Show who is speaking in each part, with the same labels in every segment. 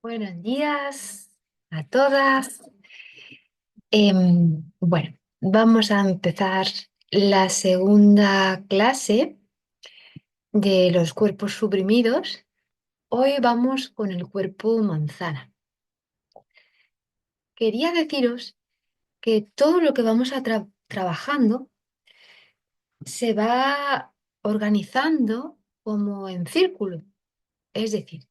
Speaker 1: Buenos días a todas. Bueno, vamos a empezar la segunda clase de los cuerpos suprimidos. Hoy vamos con el cuerpo manzana. Quería deciros que todo lo que vamos a trabajando se va organizando como en círculo. Es decir,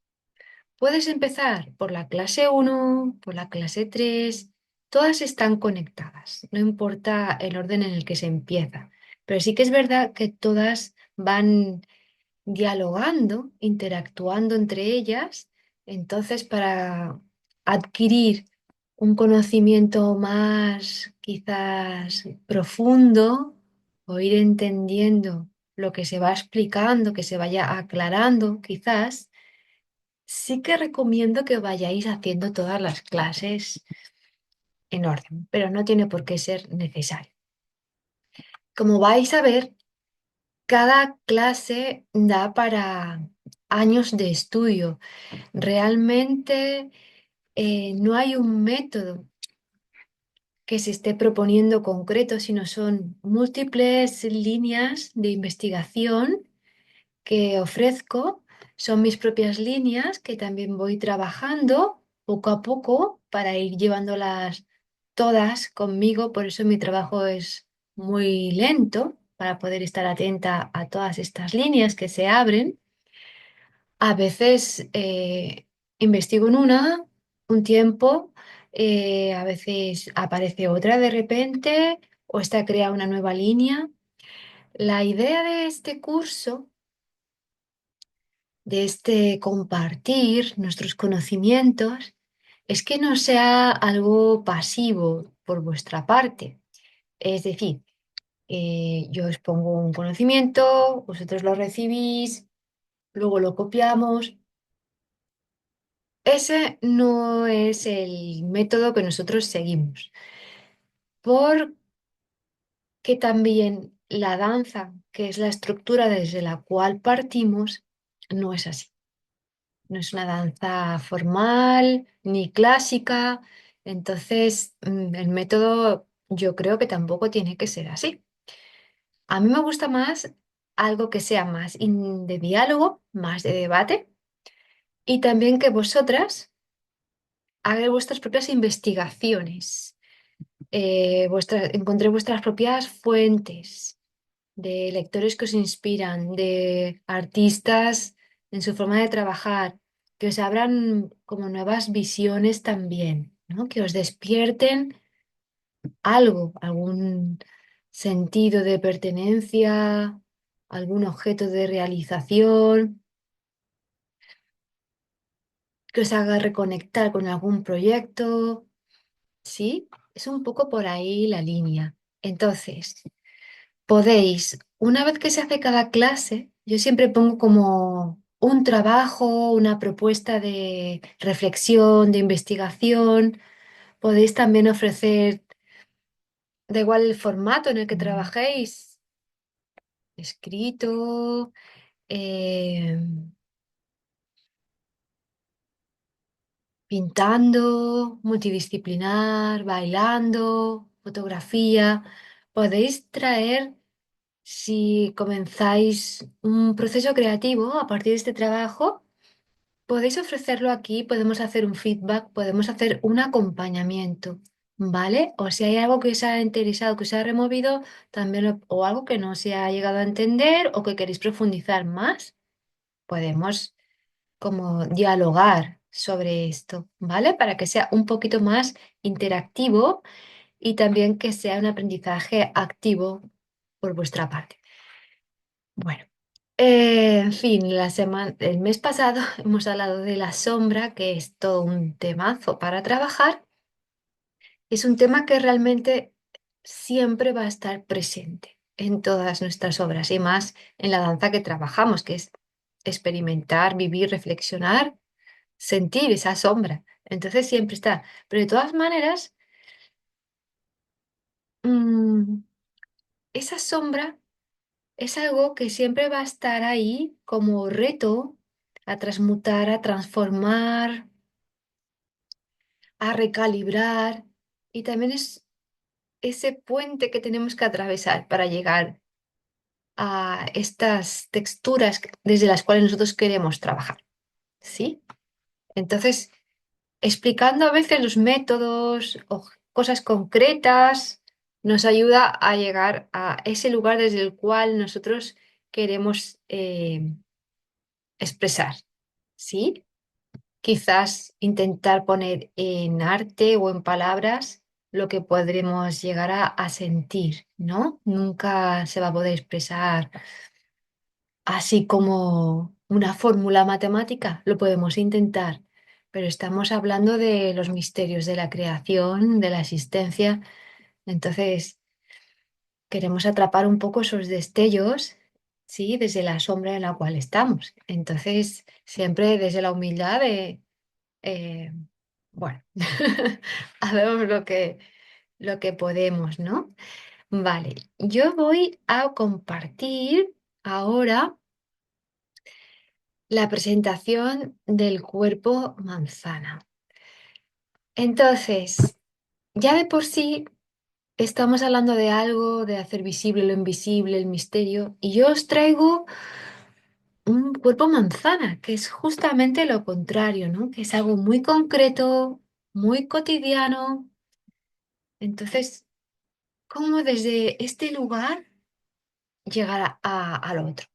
Speaker 1: puedes empezar por la clase uno, por la clase 3. Todas están conectadas, no importa el orden en el que se empieza, pero sí que es verdad que todas van dialogando, interactuando entre ellas, entonces para adquirir un conocimiento más quizás profundo o ir entendiendo lo que se va explicando, que se vaya aclarando quizás. Sí que recomiendo que vayáis haciendo todas las clases en orden, pero no tiene por qué ser necesario. Como vais a ver, cada clase da para años de estudio. Realmente no hay un método que se esté proponiendo concreto, sino son múltiples líneas de investigación que ofrezco. Son mis propias líneas que también voy trabajando poco a poco para ir llevándolas todas conmigo. Por eso mi trabajo es muy lento para poder estar atenta a todas estas líneas que se abren. A veces investigo en una un tiempo, a veces aparece otra de repente o esta crea una nueva línea. La idea de este curso, de este compartir nuestros conocimientos, es que no sea algo pasivo por vuestra parte. Es decir, yo os pongo un conocimiento, vosotros lo recibís, luego lo copiamos. Ese no es el método que nosotros seguimos, porque también la danza, que es la estructura desde la cual partimos, no es así. No es una danza formal ni clásica, entonces el método yo creo que tampoco tiene que ser así. A mí me gusta más algo que sea más de diálogo, más de debate y también que vosotras hagáis vuestras propias investigaciones, encontréis vuestras propias fuentes de lectores que os inspiran, de artistas en su forma de trabajar, que os abran como nuevas visiones también, ¿no? Que os despierten algo, algún sentido de pertenencia, algún objeto de realización, que os haga reconectar con algún proyecto, ¿sí? Es un poco por ahí la línea. Entonces, podéis, una vez que se hace cada clase, yo siempre pongo como un trabajo, una propuesta de reflexión, de investigación. Podéis también ofrecer, da igual el formato en el que trabajéis, escrito, eh, pintando, multidisciplinar, bailando, fotografía. Podéis traer, si comenzáis un proceso creativo a partir de este trabajo, podéis ofrecerlo aquí, podemos hacer un feedback, podemos hacer un acompañamiento, ¿vale? O si hay algo que os ha interesado, que os ha removido, también o algo que no se ha llegado a entender o que queréis profundizar más, podemos como dialogar sobre esto, ¿vale? Para que sea un poquito más interactivo y también que sea un aprendizaje activo por vuestra parte. Bueno, en fin, el mes pasado hemos hablado de la sombra, que es todo un temazo para trabajar. Es un tema que realmente siempre va a estar presente en todas nuestras obras y más en la danza que trabajamos, que es experimentar, vivir, reflexionar, sentir esa sombra. Entonces siempre está. Pero de todas maneras, mm, esa sombra es algo que siempre va a estar ahí como reto a transmutar, a transformar. a recalibrar y también es ese puente que tenemos que atravesar para llegar a estas texturas desde las cuales nosotros queremos trabajar, ¿sí? Entonces, explicando a veces los métodos o cosas concretas nos ayuda a llegar a ese lugar desde el cual nosotros queremos expresar, ¿sí? Quizás intentar poner en arte o en palabras lo que podremos llegar a sentir, ¿no? Nunca se va a poder expresar así como una fórmula matemática, lo podemos intentar, pero estamos hablando de los misterios de la creación, de la existencia, entonces queremos atrapar un poco esos destellos, ¿sí? Desde la sombra en la cual estamos. Entonces, siempre desde la humildad de eh, bueno, hacemos lo que podemos, ¿no? Vale, yo voy a compartir ahora la presentación del cuerpo manzana. Entonces, ya de por sí estamos hablando de algo, de hacer visible lo invisible, el misterio, y yo os traigo un cuerpo manzana, que es justamente lo contrario, ¿no? Que es algo muy concreto, muy cotidiano. Entonces, cómo desde este lugar llegar al otro.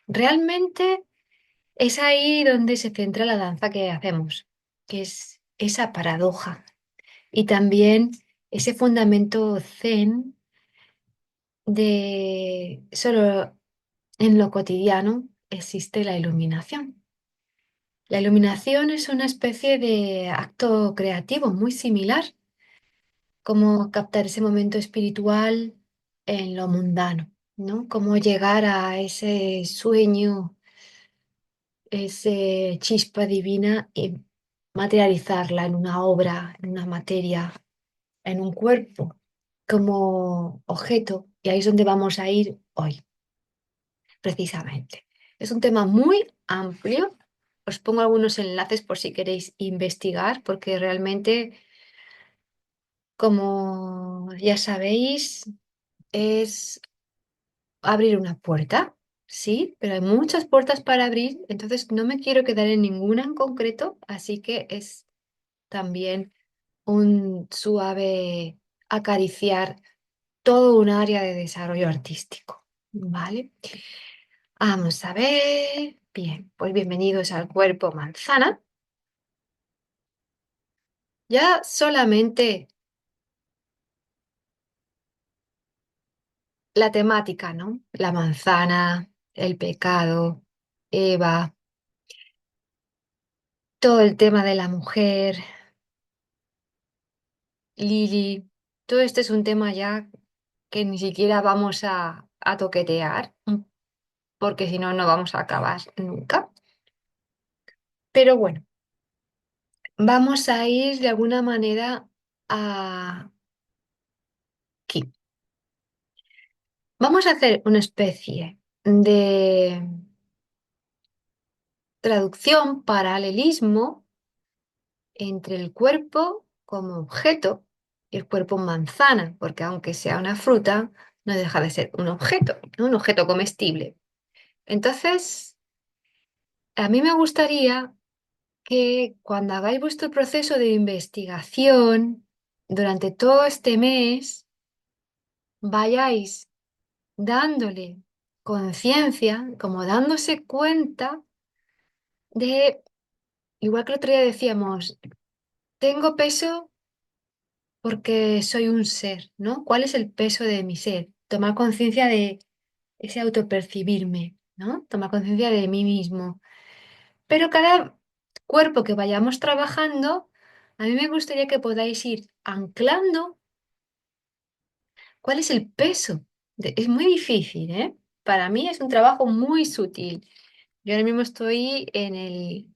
Speaker 1: Realmente es ahí donde se centra la danza que hacemos, que es esa paradoja y también ese fundamento zen de solo en lo cotidiano existe la iluminación. La iluminación es una especie de acto creativo muy similar, como captar ese momento espiritual en lo mundano, ¿no? Cómo llegar a ese sueño, ese chispa divina y materializarla en una obra, en una materia, en un cuerpo, como objeto. Y ahí es donde vamos a ir hoy, precisamente. Es un tema muy amplio. Os pongo algunos enlaces por si queréis investigar, porque realmente, como ya sabéis, es abrir una puerta, sí, pero hay muchas puertas para abrir, entonces no me quiero quedar en ninguna en concreto, así que es también un suave acariciar todo un área de desarrollo artístico, ¿vale? Vamos a ver. Bien, pues bienvenidos al cuerpo manzana. Ya solamente la temática, ¿no? La manzana, el pecado, Eva, todo el tema de la mujer, Lili, todo esto es un tema ya que ni siquiera vamos a toquetear, porque si no, no vamos a acabar nunca. Pero bueno, vamos a ir de alguna manera aquí. Vamos a hacer una especie de traducción, paralelismo entre el cuerpo como objeto y el cuerpo manzana, porque aunque sea una fruta, no deja de ser un objeto, ¿no? Un objeto comestible. Entonces, a mí me gustaría que cuando hagáis vuestro proceso de investigación durante todo este mes, vayáis dándole conciencia, como dándose cuenta de, igual que el otro día decíamos, tengo peso porque soy un ser, ¿no? ¿Cuál es el peso de mi ser? Tomar conciencia de ese autopercibirme, ¿no? Tomar conciencia de mí mismo. Pero cada cuerpo que vayamos trabajando, a mí me gustaría que podáis ir anclando cuál es el peso. Es muy difícil, ¿eh? Para mí es un trabajo muy sutil. Yo ahora mismo estoy en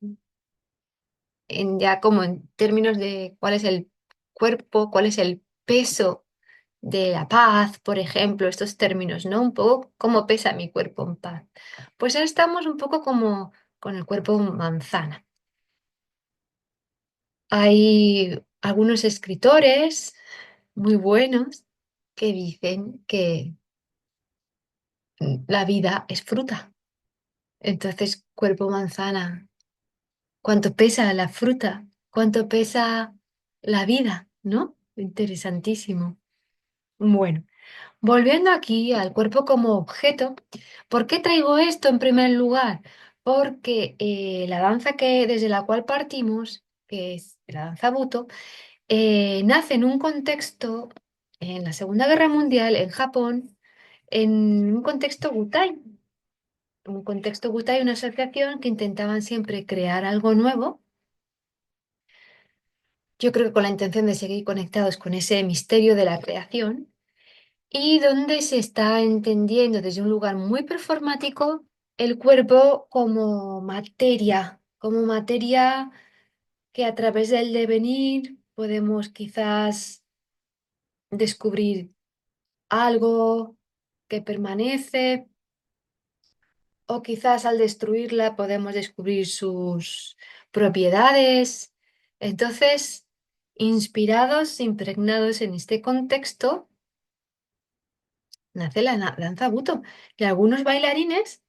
Speaker 1: ya como en términos de cuál es el cuerpo, cuál es el peso de la paz, por ejemplo, estos términos, ¿no? Un poco cómo pesa mi cuerpo en paz. Pues ahora estamos un poco como con el cuerpo manzana. Hay algunos escritores muy buenos que dicen que la vida es fruta. Entonces, cuerpo manzana, ¿cuánto pesa la fruta? ¿Cuánto pesa la vida? ¿No? Interesantísimo. Bueno, volviendo aquí al cuerpo como objeto, ¿por qué traigo esto en primer lugar? Porque la danza que desde la cual partimos, que es la danza Buto, nace en un contexto, en la Segunda Guerra Mundial, en Japón, en un contexto Gutai. Un contexto Gutai, una asociación que intentaban siempre crear algo nuevo, yo creo que con la intención de seguir conectados con ese misterio de la creación, y donde se está entendiendo desde un lugar muy performático el cuerpo como materia que a través del devenir podemos quizás descubrir algo que permanece, o quizás al destruirla podemos descubrir sus propiedades. Entonces, inspirados, impregnados en este contexto, nace la danza Buto. Y algunos bailarines,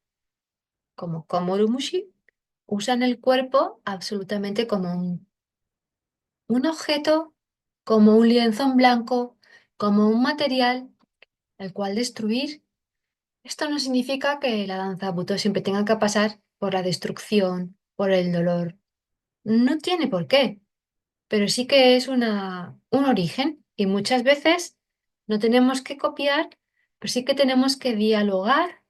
Speaker 1: como Komodo Mushi, usan el cuerpo absolutamente como un objeto, como un lienzo en blanco, como un material al cual destruir. Esto no significa que la danza Buto siempre tenga que pasar por la destrucción, por el dolor. No tiene por qué, pero sí que es un origen y muchas veces no tenemos que copiar, pero sí que tenemos que dialogar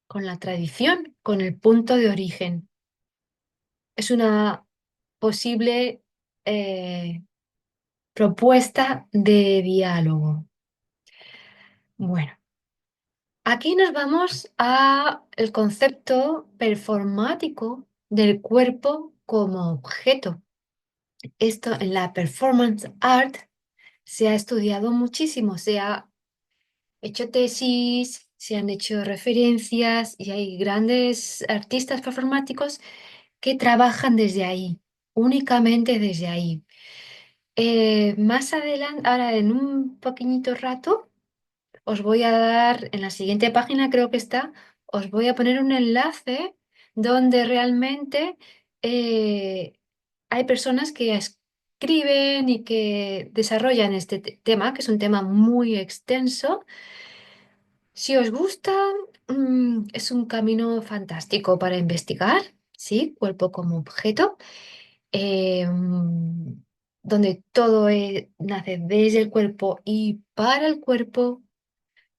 Speaker 1: con la tradición, con el punto de origen. Es una posible eh, propuesta de diálogo. Bueno, aquí nos vamos a el concepto performático del cuerpo como objeto. Esto en la performance art se ha estudiado muchísimo, se ha hecho tesis, se han hecho referencias y hay grandes artistas performáticos que trabajan desde ahí, únicamente desde ahí. Más adelante, ahora en un pequeñito rato, os voy a dar, en la siguiente página creo que está, os voy a poner un enlace donde realmente eh, hay personas que escriben y que desarrollan este tema, que es un tema muy extenso. Si os gusta, es un camino fantástico para investigar, ¿sí? Cuerpo como objeto, donde todo nace desde el cuerpo y para el cuerpo.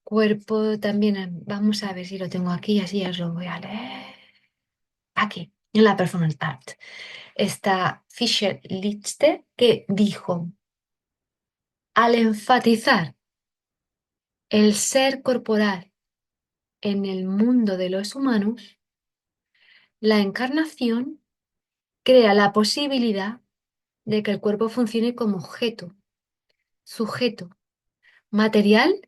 Speaker 1: Cuerpo también, vamos a ver si lo tengo aquí, así ya os lo voy a leer. Aquí, en la Performance Art, está Fisher Lichte que dijo, al enfatizar el ser corporal en el mundo de los humanos, la encarnación crea la posibilidad de que el cuerpo funcione como objeto, sujeto, material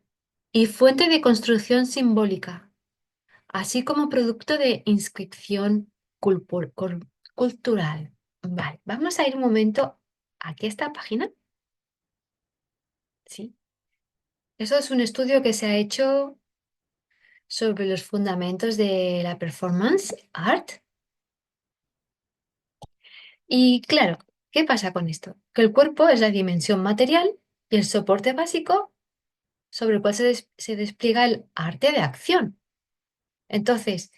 Speaker 1: y fuente de construcción simbólica, así como producto de inscripción cultural. Vale, vamos a ir un momento aquí a esta página. Sí. Eso es un estudio que se ha hecho sobre los fundamentos de la performance art. Y claro, ¿qué pasa con esto? Que el cuerpo es la dimensión material y el soporte básico sobre el cual se despliega el arte de acción. Entonces,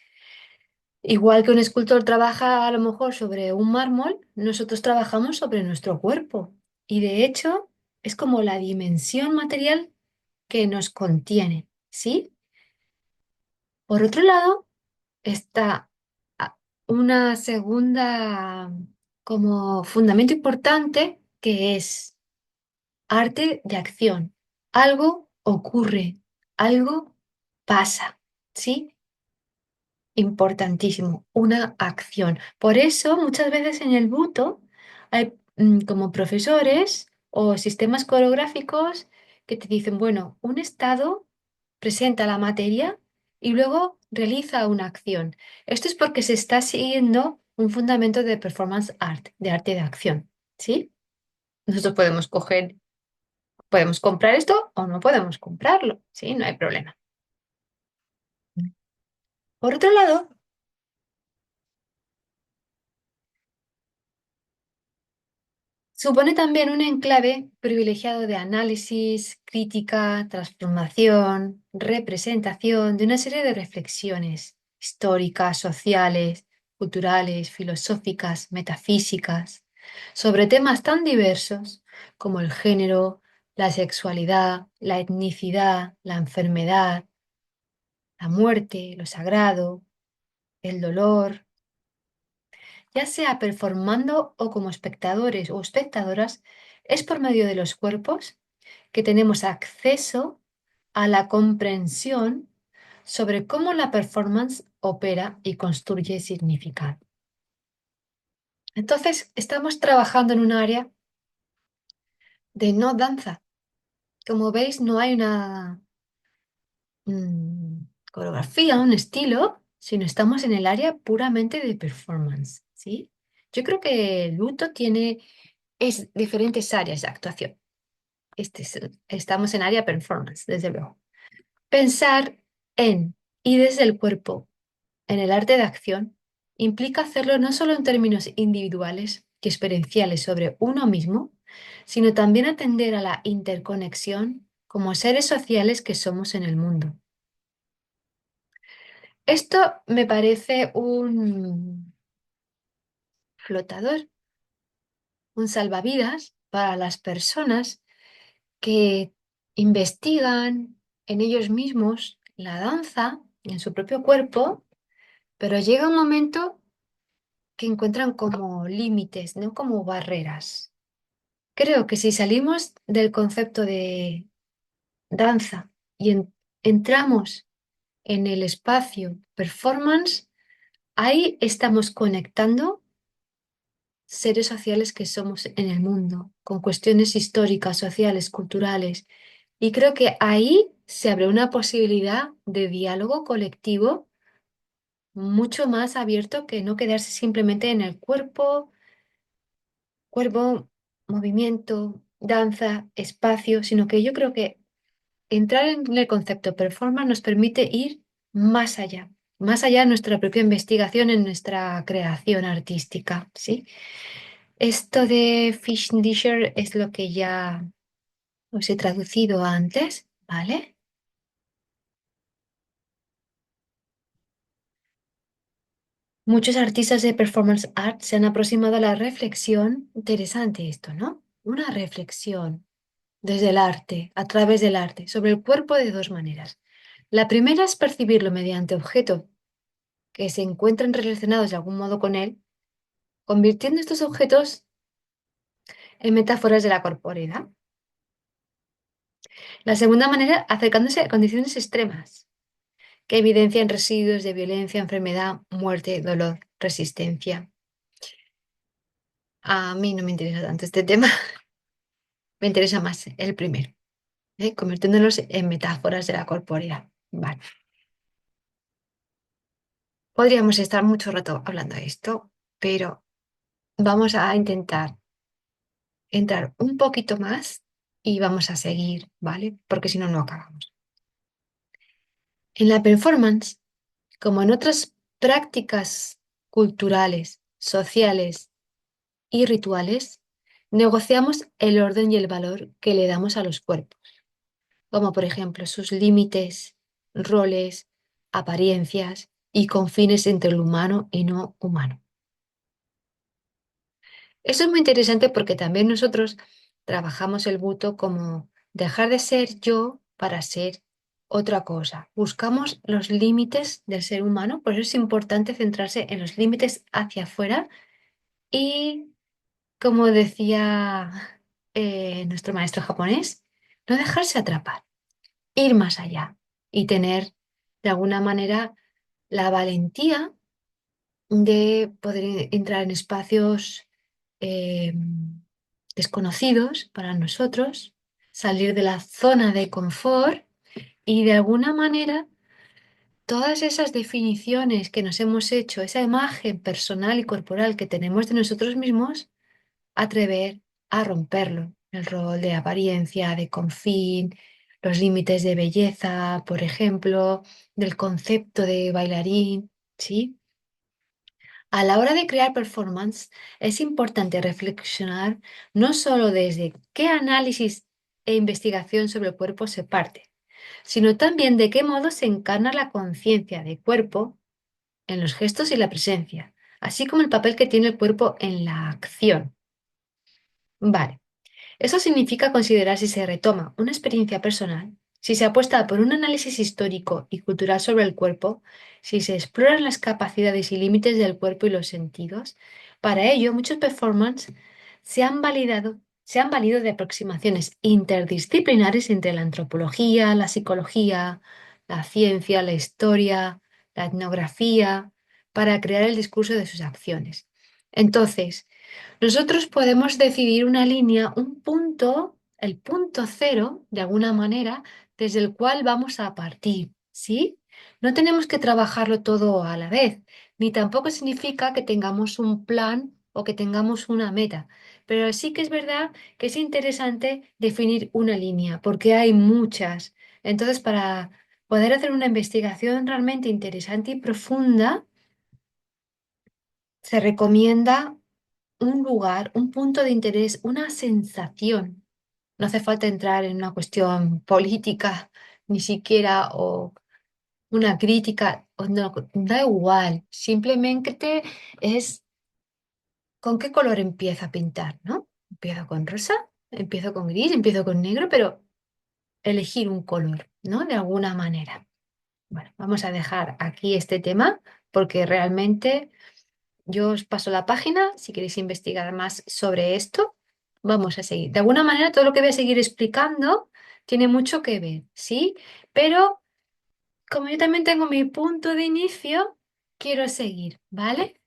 Speaker 1: igual que un escultor trabaja a lo mejor sobre un mármol, nosotros trabajamos sobre nuestro cuerpo. Y de hecho, es como la dimensión material que nos contiene, ¿sí? Por otro lado, está una segunda como fundamento importante que es arte de acción. Algo ocurre, algo pasa, ¿sí? Importantísimo, una acción. Por eso, muchas veces en el buto hay como profesores o sistemas coreográficos que te dicen, bueno, un estado presenta la materia y luego realiza una acción. Esto es porque se está siguiendo un fundamento de performance art, de arte de acción, ¿sí? Nosotros podemos coger, podemos comprar esto o no podemos comprarlo, ¿sí? No hay problema. Por otro lado, supone también un enclave privilegiado de análisis, crítica, transformación, representación de una serie de reflexiones históricas, sociales, culturales, filosóficas, metafísicas, sobre temas tan diversos como el género, la sexualidad, la etnicidad, la enfermedad, la muerte, lo sagrado, el dolor, ya sea performando o como espectadores o espectadoras, es por medio de los cuerpos que tenemos acceso a la comprensión sobre cómo la performance opera y construye significado. Entonces, estamos trabajando en un área de no danza. Como veis, no hay una coreografía, un estilo, sino estamos en el área puramente de performance, ¿sí? Yo creo que el luto tiene diferentes áreas de actuación. Estamos en área performance, desde luego. Pensar en y desde el cuerpo en el arte de acción implica hacerlo no solo en términos individuales y experienciales sobre uno mismo, sino también atender a la interconexión como seres sociales que somos en el mundo. Esto me parece un flotador, un salvavidas para las personas que investigan en ellos mismos la danza, en su propio cuerpo, pero llega un momento que encuentran como límites, no como barreras. Creo que si salimos del concepto de danza y entramos en el espacio performance, ahí estamos conectando seres sociales que somos en el mundo, con cuestiones históricas, sociales, culturales. Y creo que ahí se abre una posibilidad de diálogo colectivo mucho más abierto que no quedarse simplemente en el cuerpo, cuerpo, movimiento, danza, espacio, sino que yo creo que entrar en el concepto performance nos permite ir más allá de nuestra propia investigación en nuestra creación artística, ¿sí? Esto de Fish Disher es lo que ya os he traducido antes, ¿vale? Muchos artistas de performance art se han aproximado a la reflexión, interesante esto, ¿no? Una reflexión desde el arte, a través del arte, sobre el cuerpo de dos maneras. La primera es percibirlo mediante objetos que se encuentran relacionados de algún modo con él, convirtiendo estos objetos en metáforas de la corporeidad. La segunda manera, acercándose a condiciones extremas, que evidencian residuos de violencia, enfermedad, muerte, dolor, resistencia. A mí no me interesa tanto este tema, me interesa más el primero, convirtiéndolos en metáforas de la corporeidad. Vale. Podríamos estar mucho rato hablando de esto, pero vamos a intentar entrar un poquito más y vamos a seguir, ¿vale? Porque si no, no acabamos. En la performance, como en otras prácticas culturales, sociales y rituales, negociamos el orden y el valor que le damos a los cuerpos, como por ejemplo sus límites, roles, apariencias y confines entre lo humano y no humano. Eso es muy interesante porque también nosotros trabajamos el buto como dejar de ser yo para ser otra cosa. Buscamos los límites del ser humano, por eso es importante centrarse en los límites hacia afuera y, como decía nuestro maestro japonés, no dejarse atrapar, ir más allá y tener de alguna manera la valentía de poder entrar en espacios eh, desconocidos para nosotros, salir de la zona de confort y de alguna manera todas esas definiciones que nos hemos hecho, esa imagen personal y corporal que tenemos de nosotros mismos, atrever a romperlo. El rol de apariencia, de confín, los límites de belleza, por ejemplo, del concepto de bailarín, ¿sí? A la hora de crear performance, es importante reflexionar no solo desde qué análisis e investigación sobre el cuerpo se parte, sino también de qué modo se encarna la conciencia de cuerpo en los gestos y la presencia, así como el papel que tiene el cuerpo en la acción. Vale. Eso significa considerar si se retoma una experiencia personal, si se apuesta por un análisis histórico y cultural sobre el cuerpo, si se exploran las capacidades y límites del cuerpo y los sentidos. Para ello, muchos performances se han valido de aproximaciones interdisciplinares entre la antropología, la psicología, la ciencia, la historia, la etnografía, para crear el discurso de sus acciones. Entonces, nosotros podemos decidir una línea, un punto, el punto cero, de alguna manera, desde el cual vamos a partir, ¿sí? No tenemos que trabajarlo todo a la vez, ni tampoco significa que tengamos un plan o que tengamos una meta, pero sí que es verdad que es interesante definir una línea, porque hay muchas. Entonces, para poder hacer una investigación realmente interesante y profunda, se recomienda un lugar, un punto de interés, una sensación. No hace falta entrar en una cuestión política, ni siquiera, o una crítica, o no, da igual. Simplemente es con qué color empiezo a pintar, ¿no? Empiezo con rosa, empiezo con gris, empiezo con negro, pero elegir un color, ¿no? De alguna manera. Bueno, vamos a dejar aquí este tema porque realmente yo os paso la página si queréis investigar más sobre esto. Vamos a seguir. De alguna manera, todo lo que voy a seguir explicando tiene mucho que ver, ¿sí? Pero como yo también tengo mi punto de inicio, quiero seguir, ¿vale?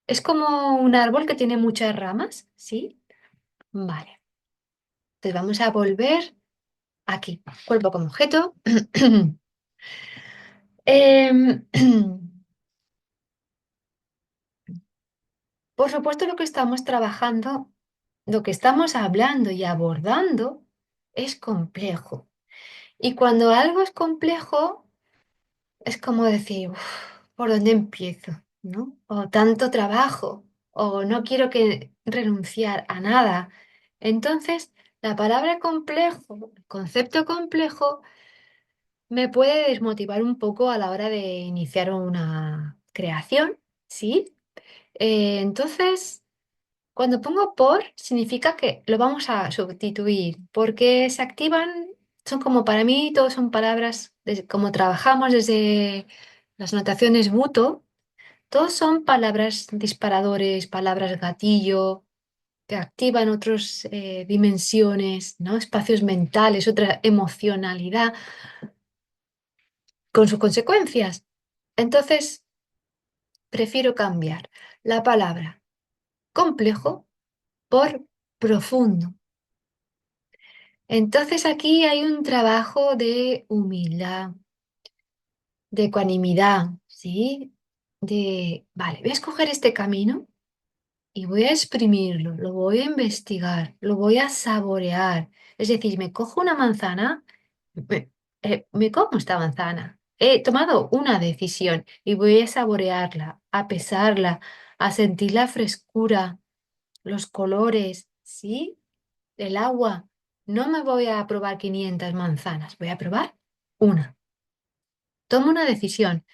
Speaker 1: Es como un árbol que tiene muchas ramas, ¿sí? Vale. Entonces vamos a volver aquí. Cuerpo como objeto. Em, por supuesto, lo que estamos trabajando, lo que estamos hablando y abordando es complejo. Y cuando algo es complejo, es como decir, "Uf, ¿por dónde empiezo? ¿No? O tanto trabajo, o no quiero que renunciar a nada. Entonces, la palabra complejo, el concepto complejo, me puede desmotivar un poco a la hora de iniciar una creación, ¿sí? Entonces, cuando pongo por, significa que lo vamos a sustituir, porque se activan, son como para mí, todos son palabras, como trabajamos desde las notaciones Buto, todos son palabras disparadores, palabras gatillo, que activan otras dimensiones, ¿no? Espacios mentales, otra emocionalidad, con sus consecuencias. Entonces, prefiero cambiar la palabra complejo por profundo. Entonces aquí hay un trabajo de humildad, de ecuanimidad, ¿sí? Vale, voy a escoger este camino y voy a exprimirlo, lo voy a investigar, lo voy a saborear. Es decir, me cojo una manzana, me, me como esta manzana. He tomado una decisión y voy a saborearla, a pesarla, a sentir la frescura, los colores, ¿sí? El agua. No me voy a probar 500 manzanas, voy a probar una. Tomo una decisión.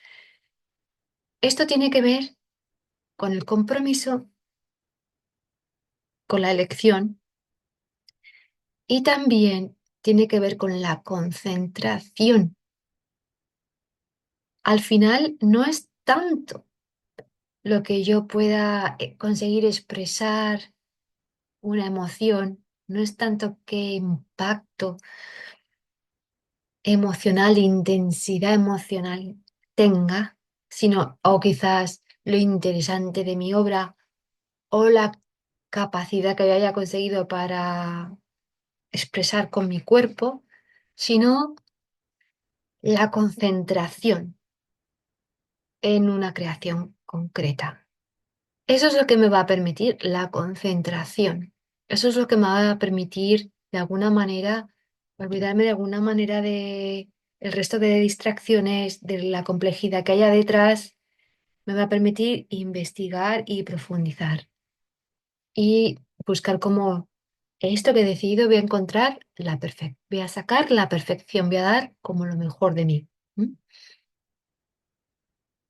Speaker 1: Esto tiene que ver con el compromiso, con la elección y también tiene que ver con la concentración. Al final no es tanto lo que yo pueda conseguir expresar una emoción, no es tanto qué impacto emocional, intensidad emocional tenga, sino o quizás lo interesante de mi obra o la capacidad que yo haya conseguido para expresar con mi cuerpo, sino la concentración en una creación concreta. Eso es lo que me va a permitir la concentración. Eso es lo que me va a permitir, de alguna manera, olvidarme de alguna manera de el resto de distracciones, de la complejidad que haya detrás, me va a permitir investigar y profundizar y buscar cómo esto que he decidido voy a encontrar voy a sacar la perfección, voy a dar como lo mejor de mí. ¿M?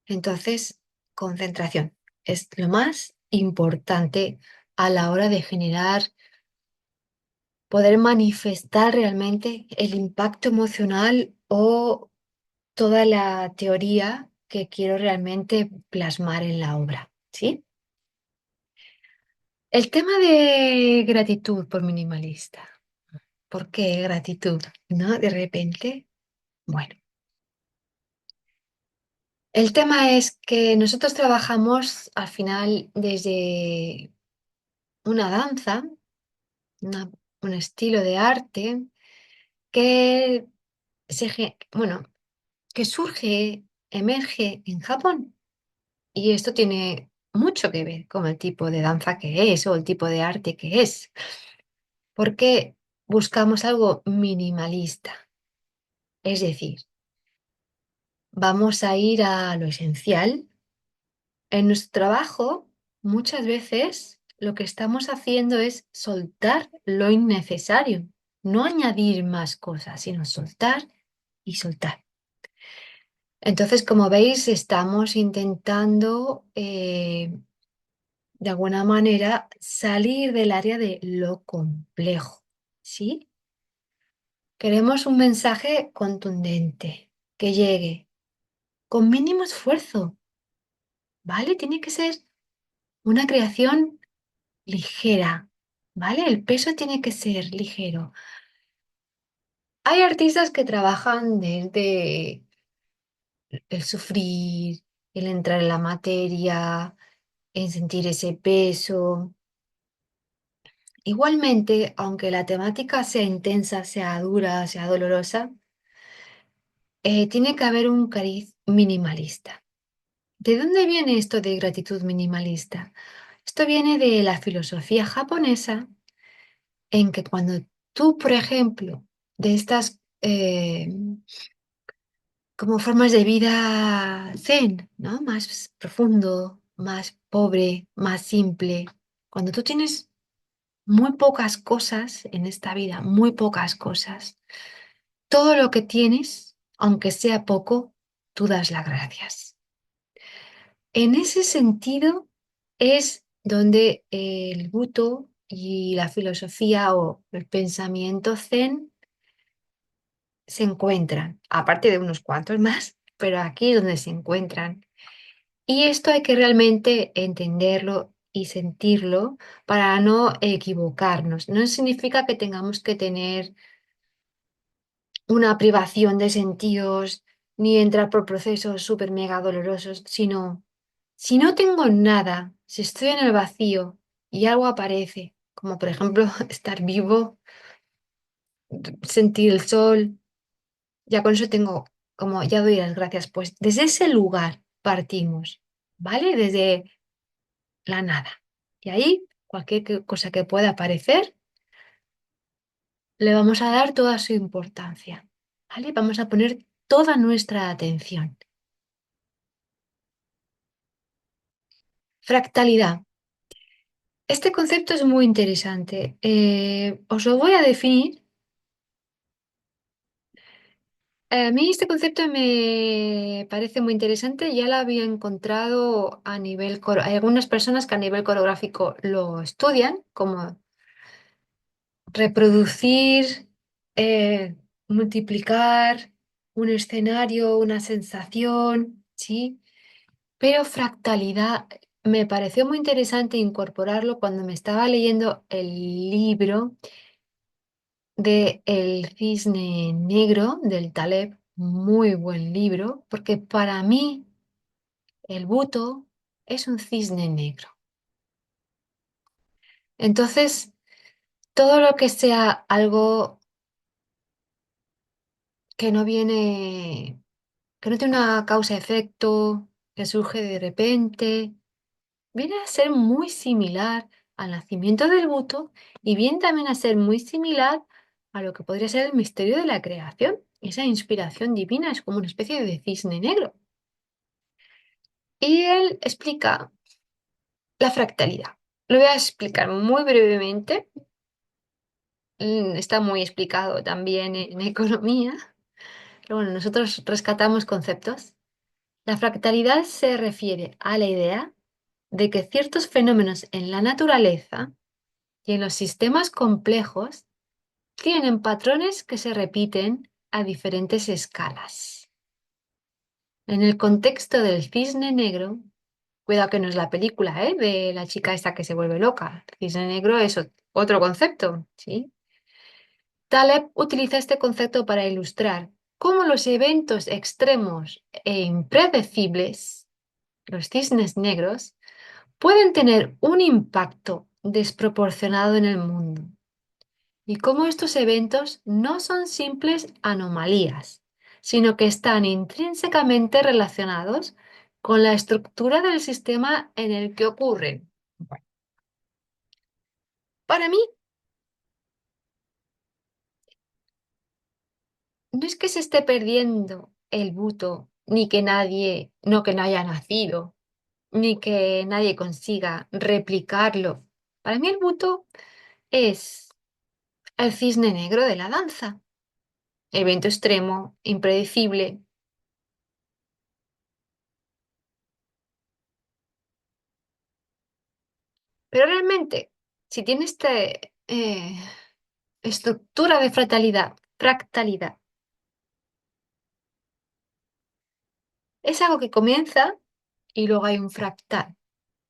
Speaker 1: Entonces, concentración es lo más importante a la hora de generar, poder manifestar realmente el impacto emocional o toda la teoría que quiero realmente plasmar en la obra, ¿sí? El tema de gratitud por minimalista. ¿Por qué gratitud? ¿No? De repente. Bueno, el tema es que nosotros trabajamos al final desde una danza, una- un estilo de arte que bueno, que surge, emerge en Japón. Y esto tiene mucho que ver con el tipo de danza que es o el tipo de arte que es, porque buscamos algo minimalista. Es decir, vamos a ir a lo esencial. En nuestro trabajo, muchas veces lo que estamos haciendo es soltar lo innecesario, no añadir más cosas, sino soltar y soltar. Entonces, como veis, estamos intentando, de alguna manera, salir del área de lo complejo, ¿sí? Queremos un mensaje contundente, que llegue con mínimo esfuerzo, ¿vale? Tiene que ser una creación ligera, ¿vale? El peso tiene que ser ligero. Hay artistas que trabajan desde el sufrir, el entrar en la materia, en sentir ese peso. Igualmente, aunque la temática sea intensa, sea dura, sea dolorosa, tiene que haber un cariz minimalista. ¿De dónde viene esto de gratitud minimalista? Esto viene de la filosofía japonesa, en que cuando tú, por ejemplo, de estas como formas de vida zen, ¿no? Más profundo, más pobre, más simple, cuando tú tienes muy pocas cosas en esta vida, muy pocas cosas, todo lo que tienes, aunque sea poco, tú das las gracias. En ese sentido es donde el Buto y la filosofía o el pensamiento zen se encuentran, aparte de unos cuantos más, pero aquí es donde se encuentran. Y esto hay que realmente entenderlo y sentirlo para no equivocarnos. No significa que tengamos que tener una privación de sentidos ni entrar por procesos súper mega dolorosos, sino si no tengo nada, si estoy en el vacío y algo aparece, como por ejemplo estar vivo, sentir el sol, ya con eso tengo como, ya doy las gracias. Pues desde ese lugar partimos, ¿vale? Desde la nada. Y ahí, cualquier cosa que pueda aparecer, le vamos a dar toda su importancia, ¿vale? Vamos a poner toda nuestra atención. Fractalidad. Este concepto es muy interesante. Os lo voy a definir. A mí este concepto me parece muy interesante. Ya lo había encontrado a nivel... Hay algunas personas que a nivel coreográfico lo estudian, como reproducir, multiplicar un escenario, una sensación, ¿sí? Pero fractalidad me pareció muy interesante incorporarlo cuando me estaba leyendo el libro de El Cisne Negro del Taleb, muy buen libro, porque para mí el buto es un cisne negro. Entonces, todo lo que sea algo que no viene, que no tiene una causa-efecto, que surge de repente, viene a ser muy similar al nacimiento del buto y bien también a ser muy similar a lo que podría ser el misterio de la creación. Esa inspiración divina es como una especie de cisne negro. Y él explica la fractalidad. Lo voy a explicar muy brevemente. Está muy explicado también en economía. Pero bueno, nosotros rescatamos conceptos. La fractalidad se refiere a la idea de que ciertos fenómenos en la naturaleza y en los sistemas complejos tienen patrones que se repiten a diferentes escalas. En el contexto del cisne negro, cuidado que no es la película, ¿eh? De la chica esta que se vuelve loca. El cisne negro es otro concepto, ¿sí? Taleb utiliza este concepto para ilustrar cómo los eventos extremos e impredecibles, los cisnes negros, pueden tener un impacto desproporcionado en el mundo y cómo estos eventos no son simples anomalías, sino que están intrínsecamente relacionados con la estructura del sistema en el que ocurren. Bueno, para mí, no es que se esté perdiendo el buto, ni que nadie, no que no haya nacido, ni que nadie consiga replicarlo. Para mí el buto es el cisne negro de la danza, evento extremo, impredecible. Pero realmente, si tiene esta estructura de fractalidad, es algo que comienza y luego hay un fractal.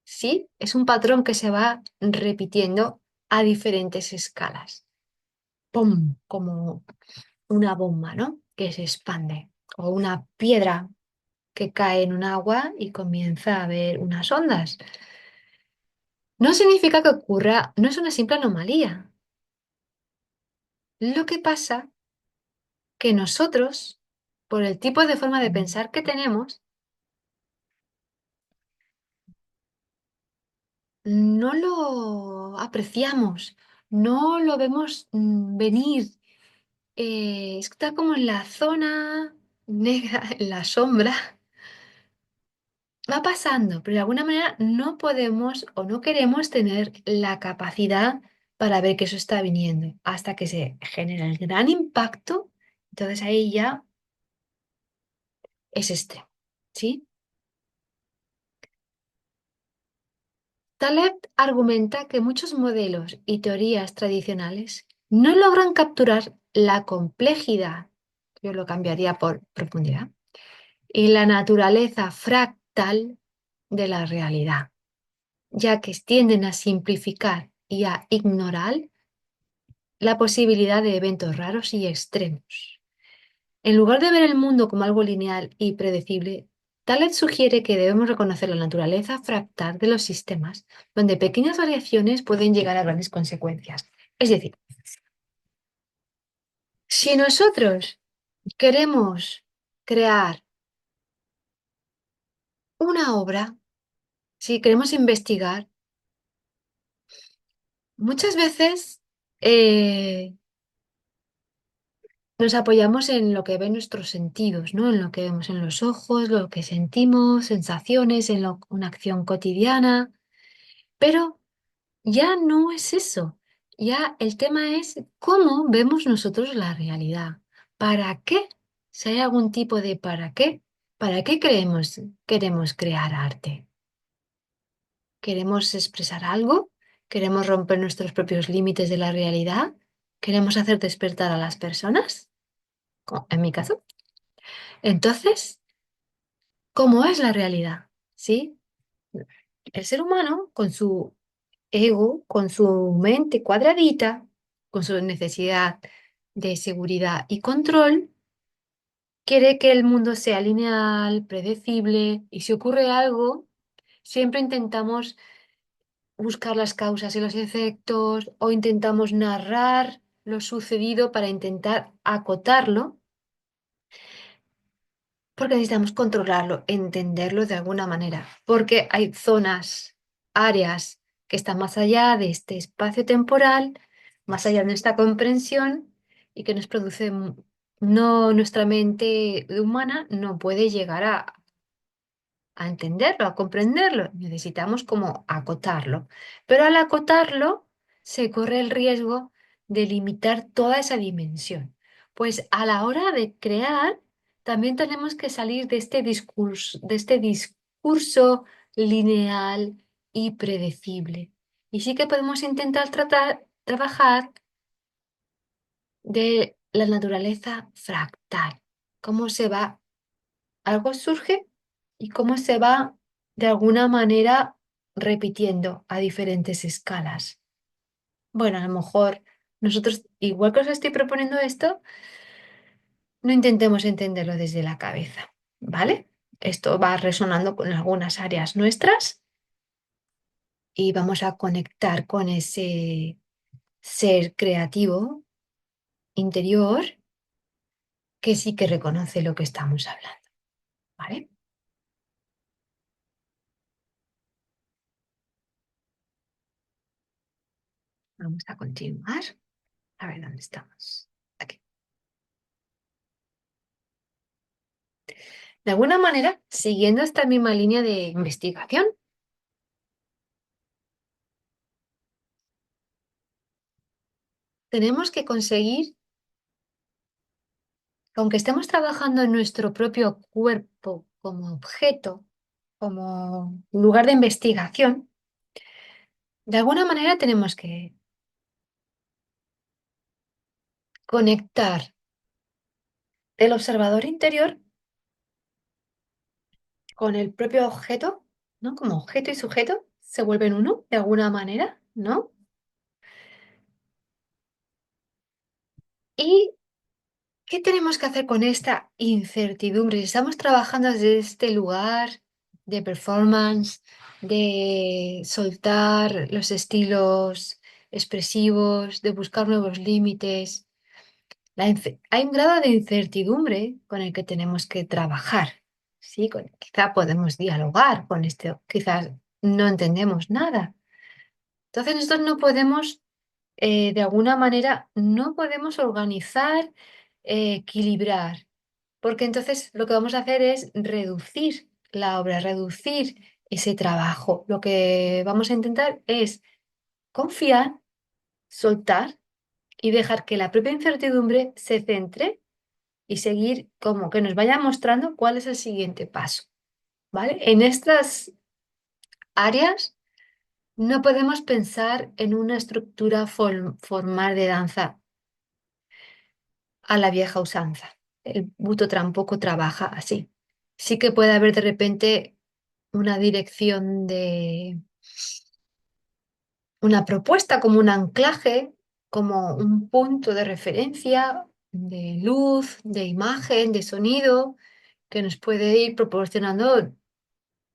Speaker 1: ¿Sí? Es un patrón que se va repitiendo a diferentes escalas. ¡Pum! Como una bomba, ¿no? Que se expande. O una piedra que cae en un agua y comienza a haber unas ondas. No significa que ocurra, no es una simple anomalía. Lo que pasa que nosotros, por el tipo de forma de pensar que tenemos, no lo apreciamos, no lo vemos venir. Está como en la zona negra, en la sombra. Va pasando, pero de alguna manera no podemos o no queremos tener la capacidad para ver que eso está viniendo hasta que se genera el gran impacto. Entonces ahí ya es extremo, ¿sí? Taleb argumenta que muchos modelos y teorías tradicionales no logran capturar la complejidad, yo lo cambiaría por profundidad, y la naturaleza fractal de la realidad, ya que tienden a simplificar y a ignorar la posibilidad de eventos raros y extremos. En lugar de ver el mundo como algo lineal y predecible, Taleb sugiere que debemos reconocer la naturaleza fractal de los sistemas, donde pequeñas variaciones pueden llegar a grandes consecuencias. Es decir, si nosotros queremos crear una obra, si queremos investigar, muchas veces eh, nos apoyamos en lo que ven nuestros sentidos, ¿no? En lo que vemos en los ojos, lo que sentimos, sensaciones, una acción cotidiana, pero ya no es eso. Ya el tema es cómo vemos nosotros la realidad. ¿Para qué? Si hay algún tipo de ¿para qué queremos crear arte? ¿Queremos expresar algo? ¿Queremos romper nuestros propios límites de la realidad? ¿Queremos hacer despertar a las personas? Como en mi caso. Entonces, ¿cómo es la realidad? ¿Sí? El ser humano, con su ego, con su mente cuadradita, con su necesidad de seguridad y control, quiere que el mundo sea lineal, predecible, y si ocurre algo, siempre intentamos buscar las causas y los efectos o intentamos narrar lo sucedido para intentar acotarlo, porque necesitamos controlarlo, entenderlo de alguna manera, porque hay zonas, áreas que está más allá de este espacio temporal, más allá de nuestra comprensión y que nos produce, no, nuestra mente humana no puede llegar a entenderlo, a comprenderlo. Necesitamos como acotarlo. Pero al acotarlo, se corre el riesgo de limitar toda esa dimensión. Pues a la hora de crear, también tenemos que salir de este discurso lineal y predecible. Y sí que podemos intentar trabajar de la naturaleza fractal. Cómo se va algo surge y cómo se va de alguna manera repitiendo a diferentes escalas. Bueno, a lo mejor nosotros, igual que os estoy proponiendo esto, no intentemos entenderlo desde la cabeza, ¿vale? Esto va resonando con algunas áreas nuestras y vamos a conectar con ese ser creativo interior que sí que reconoce lo que estamos hablando, ¿vale? Vamos a continuar. A ver, ¿dónde estamos? Aquí. De alguna manera, siguiendo esta misma línea de investigación, tenemos que conseguir, aunque estemos trabajando en nuestro propio cuerpo como objeto, como lugar de investigación, de alguna manera tenemos que conectar el observador interior con el propio objeto, ¿no? Como objeto y sujeto se vuelven uno de alguna manera, ¿no? Y ¿qué tenemos que hacer con esta incertidumbre? Si estamos trabajando desde este lugar de performance, de soltar los estilos expresivos, de buscar nuevos límites. Hay un grado de incertidumbre con el que tenemos que trabajar. Sí, quizá podemos dialogar con esto, quizás no entendemos nada. Entonces nosotros no podemos de alguna manera no podemos organizar, equilibrar, porque entonces lo que vamos a hacer es reducir la obra, reducir ese trabajo. Lo que vamos a intentar es confiar, soltar y dejar que la propia incertidumbre se centre y seguir como que nos vaya mostrando cuál es el siguiente paso, ¿vale? En estas áreas no podemos pensar en una estructura formal de danza a la vieja usanza. El buto tampoco trabaja así. Sí que puede haber de repente una dirección de una propuesta, como un anclaje, como un punto de referencia de luz, de imagen, de sonido, que nos puede ir proporcionando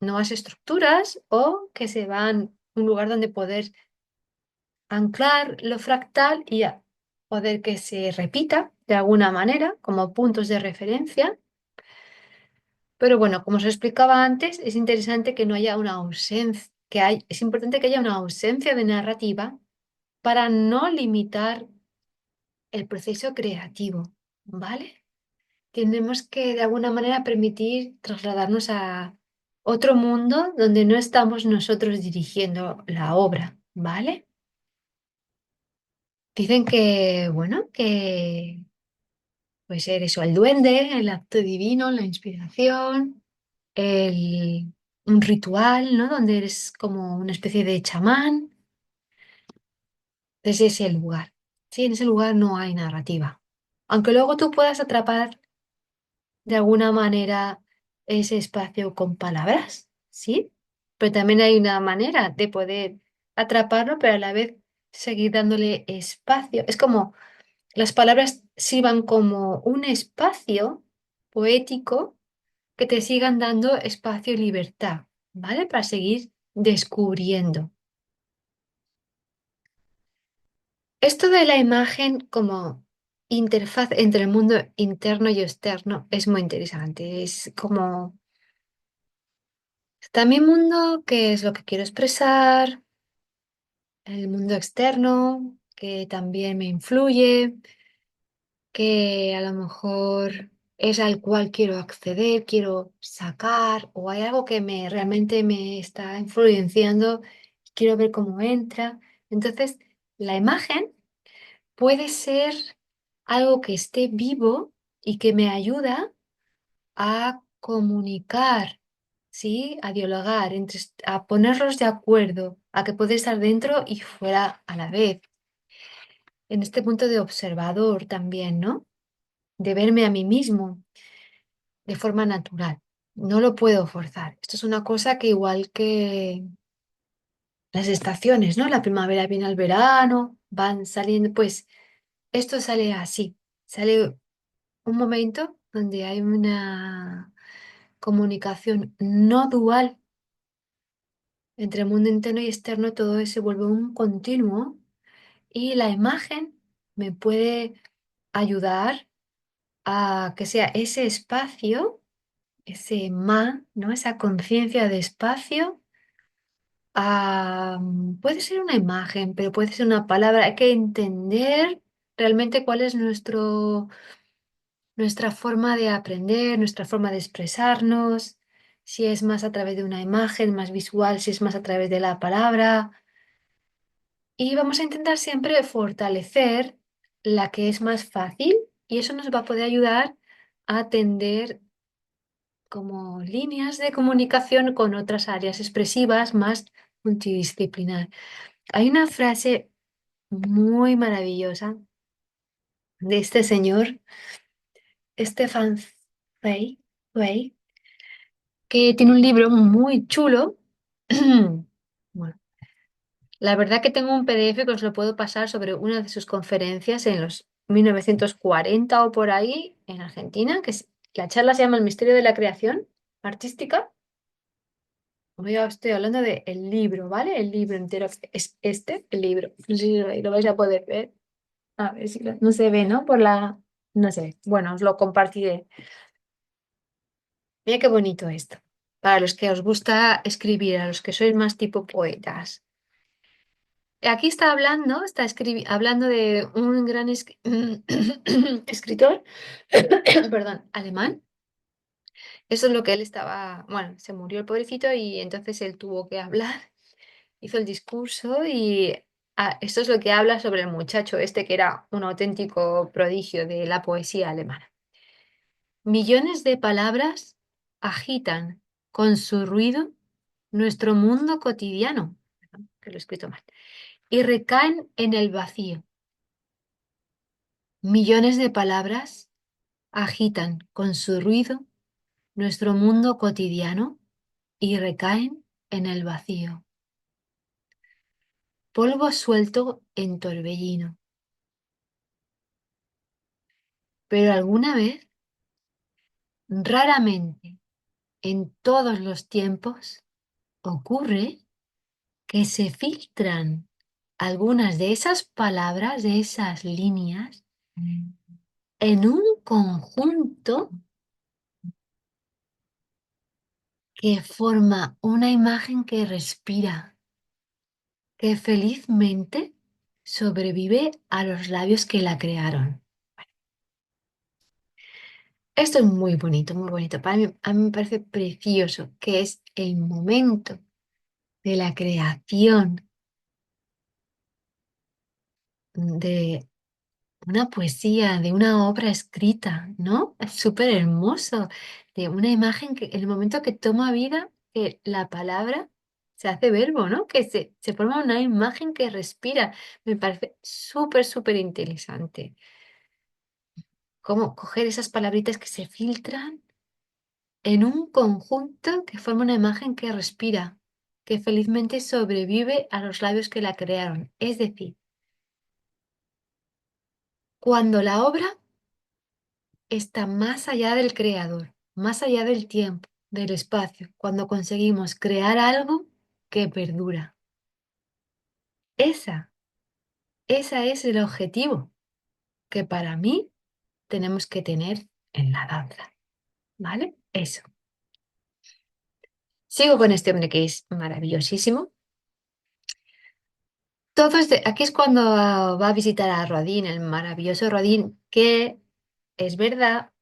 Speaker 1: nuevas estructuras o que se van a un lugar donde poder anclar lo fractal y poder que se repita de alguna manera como puntos de referencia. Pero bueno, como os explicaba antes, es interesante que no haya una ausencia, es importante que haya una ausencia de narrativa para no limitar el proceso creativo, ¿vale? Tenemos que de alguna manera permitir trasladarnos a otro mundo donde no estamos nosotros dirigiendo la obra, ¿vale? Dicen que, bueno, que puede ser eso, el duende, el acto divino, la inspiración, el, un ritual, ¿no? Donde eres como una especie de chamán. Desde ese lugar. Sí, en ese lugar no hay narrativa. Aunque luego tú puedas atrapar de alguna manera ese espacio con palabras, ¿sí? Pero también hay una manera de poder atraparlo, pero a la vez seguir dándole espacio. Es como las palabras sirvan como un espacio poético que te sigan dando espacio y libertad, ¿vale? Para seguir descubriendo. Esto de la imagen como interfaz entre el mundo interno y externo es muy interesante. Es como, está mi mundo, qué es lo que quiero expresar, el mundo externo que también me influye, que a lo mejor es al cual quiero acceder, quiero sacar, o hay algo que realmente me está influenciando, quiero ver cómo entra. Entonces, la imagen puede ser algo que esté vivo y que me ayuda a comunicar, ¿sí? A dialogar, a ponerlos de acuerdo, a que puede estar dentro y fuera a la vez. En este punto de observador también, ¿no? De verme a mí mismo de forma natural. No lo puedo forzar. Esto es una cosa que igual que las estaciones, ¿no? La primavera viene al verano, van saliendo, pues esto sale así. Sale un momento donde hay una comunicación no dual entre el mundo interno y externo, todo se vuelve un continuo y la imagen me puede ayudar a que sea ese espacio, ese ¿no? Esa conciencia de espacio. Puede ser una imagen, pero puede ser una palabra. Hay que entender realmente cuál es nuestra forma de aprender, nuestra forma de expresarnos, si es más a través de una imagen, más visual, si es más a través de la palabra. Y vamos a intentar siempre fortalecer la que es más fácil y eso nos va a poder ayudar a atender como líneas de comunicación con otras áreas expresivas más multidisciplinar. Hay una frase muy maravillosa de este señor, Stefan Zweig, que tiene un libro muy chulo. Bueno, la verdad que tengo un PDF que os lo puedo pasar sobre una de sus conferencias en los 1940 o por ahí en Argentina, la charla se llama El misterio de la creación artística. Yo estoy hablando del libro, ¿vale? El libro entero es el libro. No sé si lo vais a poder ver. A ver si no se ve, ¿no? No sé. Bueno, os lo compartiré. Mira qué bonito esto. Para los que os gusta escribir, a los que sois más tipo poetas. Aquí está hablando, hablando de un gran escritor, perdón, alemán. Eso es lo que él estaba, bueno, se murió el pobrecito y entonces él tuvo que hablar, hizo el discurso y esto es lo que habla sobre el muchacho este que era un auténtico prodigio de la poesía alemana. Millones de palabras agitan con su ruido nuestro mundo cotidiano, perdón, que lo he escrito mal, y recaen en el vacío. Millones de palabras agitan con su ruido nuestro mundo cotidiano y recaen en el vacío. Polvo suelto en torbellino. Pero alguna vez, raramente, en todos los tiempos, ocurre que se filtran algunas de esas palabras, de esas líneas, en un conjunto que forma una imagen que respira, que felizmente sobrevive a los labios que la crearon. Esto es muy bonito, muy bonito. Para mí, a mí me parece precioso, que es el momento de la creación de una poesía, de una obra escrita, ¿no? Es súper hermoso, de una imagen que en el momento que toma vida, que la palabra se hace verbo, ¿no? Que se forma una imagen que respira. Me parece súper, súper interesante. Cómo coger esas palabritas que se filtran en un conjunto que forma una imagen que respira, que felizmente sobrevive a los labios que la crearon. Es decir, cuando la obra está más allá del creador, más allá del tiempo, del espacio, cuando conseguimos crear algo que perdura. Esa, esa es el objetivo que para mí tenemos que tener en la danza, ¿vale? Eso. Sigo con este hombre que es maravillosísimo. Aquí es cuando va a visitar a Rodin, el maravilloso Rodin, que es verdad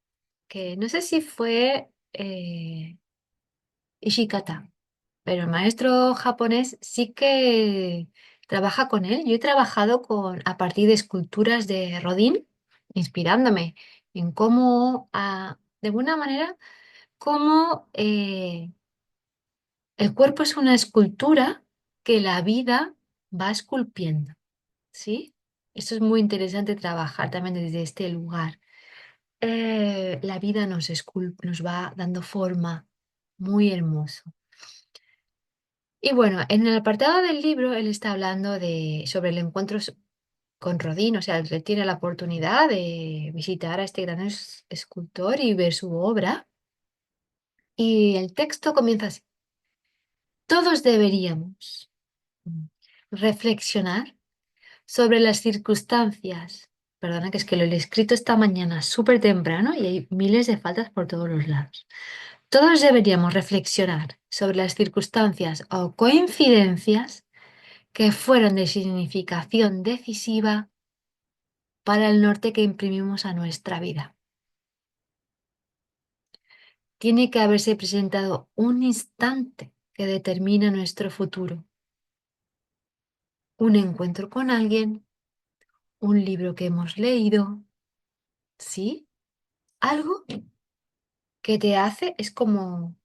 Speaker 1: que no sé si fue Ishikata, pero el maestro japonés sí que trabaja con él. Yo he trabajado a partir de esculturas de Rodin, inspirándome en cómo, de alguna manera, cómo el cuerpo es una escultura que la vida va esculpiendo, ¿sí? Esto es muy interesante trabajar también desde este lugar. La vida nos va dando forma, muy hermoso. Y bueno, en el apartado del libro, él está hablando sobre el encuentro con Rodin, o sea, él tiene la oportunidad de visitar a este gran escultor y ver su obra. Y el texto comienza así. Todos deberíamos mm, reflexionar sobre las circunstancias. Perdona, que es que lo he escrito esta mañana súper temprano y hay miles de faltas por todos los lados. Todos deberíamos reflexionar sobre las circunstancias o coincidencias que fueron de significación decisiva para el norte que imprimimos a nuestra vida. Tiene que haberse presentado un instante que determina nuestro futuro. Un encuentro con alguien, un libro que hemos leído, ¿sí? Algo que te hace, es como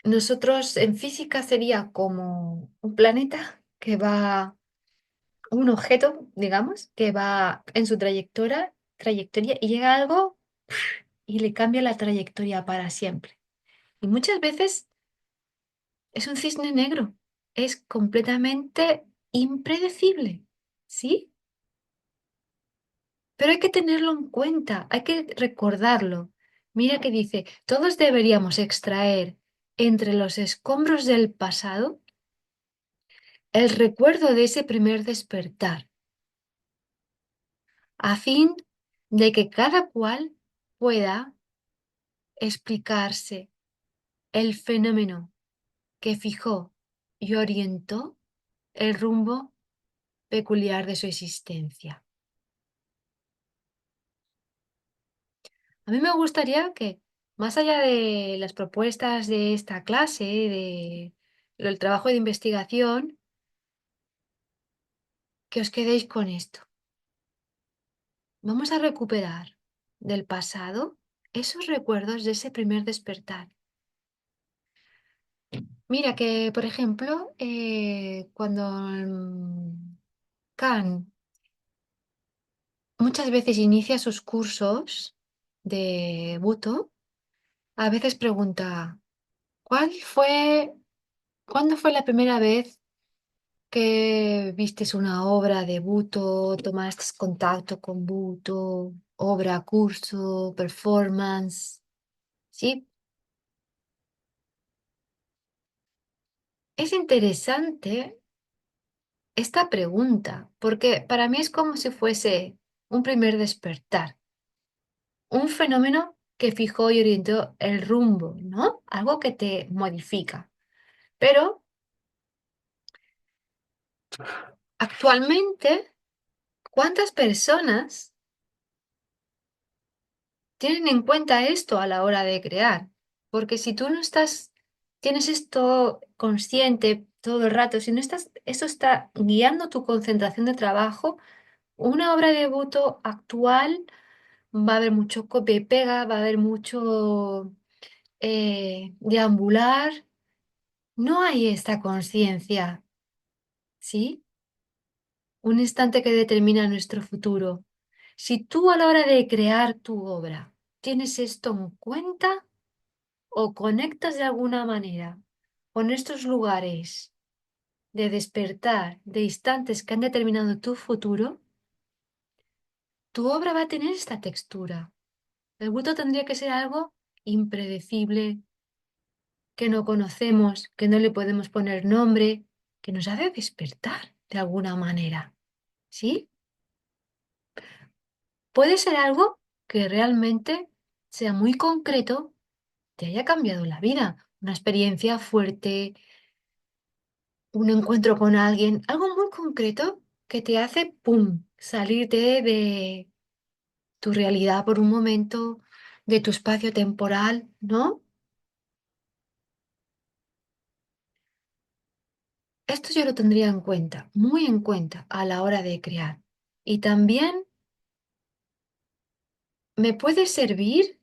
Speaker 1: nosotros en física sería como un planeta que va, un objeto, digamos, que va en su trayectoria y llega algo y le cambia la trayectoria para siempre. Y muchas veces es un cisne negro, es completamente impredecible, ¿sí? Pero hay que tenerlo en cuenta, hay que recordarlo. Mira que dice, todos deberíamos extraer entre los escombros del pasado el recuerdo de ese primer despertar, a fin de que cada cual pueda explicarse el fenómeno que fijó y orientó el rumbo peculiar de su existencia. A mí me gustaría que, más allá de las propuestas de esta clase, del trabajo de investigación, que os quedéis con esto. Vamos a recuperar del pasado esos recuerdos de ese primer despertar. Mira que, por ejemplo, cuando Khan muchas veces inicia sus cursos de Buto, a veces pregunta, ¿cuál fue, ¿cuándo fue la primera vez que vistes una obra de Buto, tomaste contacto con Buto, obra, curso, performance? Sí, es interesante esta pregunta, porque para mí es como si fuese un primer despertar, un fenómeno que fijó y orientó el rumbo, ¿no? Algo que te modifica. Pero actualmente, ¿cuántas personas tienen en cuenta esto a la hora de crear? Porque si tú no tienes esto consciente todo el rato, si no estás, eso está guiando tu concentración de trabajo, una obra de Buto actual va a haber mucho copia y pega, va a haber mucho deambular. No hay esta conciencia, ¿sí? Un instante que determina nuestro futuro. Si tú a la hora de crear tu obra tienes esto en cuenta o conectas de alguna manera con estos lugares de despertar, de instantes que han determinado tu futuro, tu obra va a tener esta textura. El Buto tendría que ser algo impredecible, que no conocemos, que no le podemos poner nombre, que nos ha de despertar de alguna manera. ¿Sí? Puede ser algo que realmente sea muy concreto, te haya cambiado la vida, una experiencia fuerte, un encuentro con alguien, algo muy concreto que te hace, ¡pum!, salirte de tu realidad por un momento, de tu espacio temporal, ¿no? Esto yo lo tendría en cuenta, muy en cuenta a la hora de crear. Y también me puede servir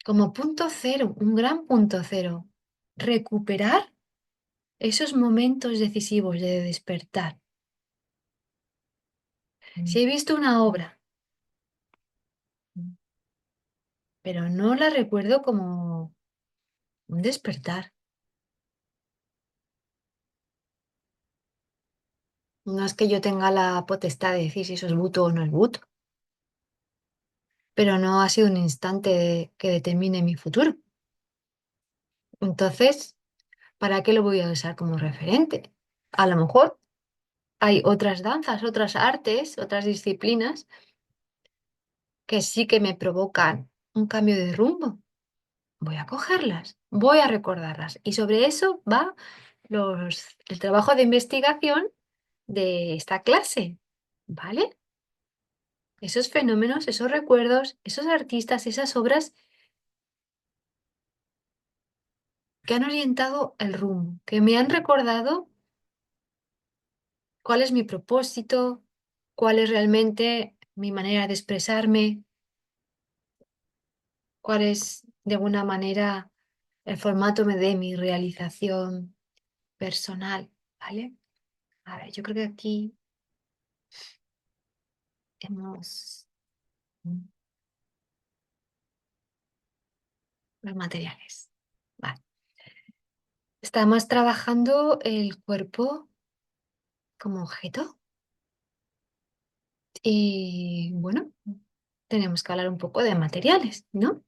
Speaker 1: como punto cero, un gran punto cero, recuperar esos momentos decisivos de despertar. Si he visto una obra, pero no la recuerdo como un despertar. No es que yo tenga la potestad de decir si eso es buto o no es buto, pero no ha sido un instante que determine mi futuro. Entonces, ¿para qué lo voy a usar como referente? A lo mejor hay otras danzas, otras artes, otras disciplinas que sí que me provocan un cambio de rumbo. Voy a cogerlas, voy a recordarlas. Y sobre eso va el trabajo de investigación de esta clase, ¿vale? Esos fenómenos, esos recuerdos, esos artistas, esas obras que han orientado el rumbo, que me han recordado cuál es mi propósito, cuál es realmente mi manera de expresarme, cuál es de alguna manera el formato de mi realización personal, ¿vale? A ver, yo creo que aquí hemos los materiales. Vale. Estamos trabajando el cuerpo como objeto y bueno, tenemos que hablar un poco de materiales, ¿no?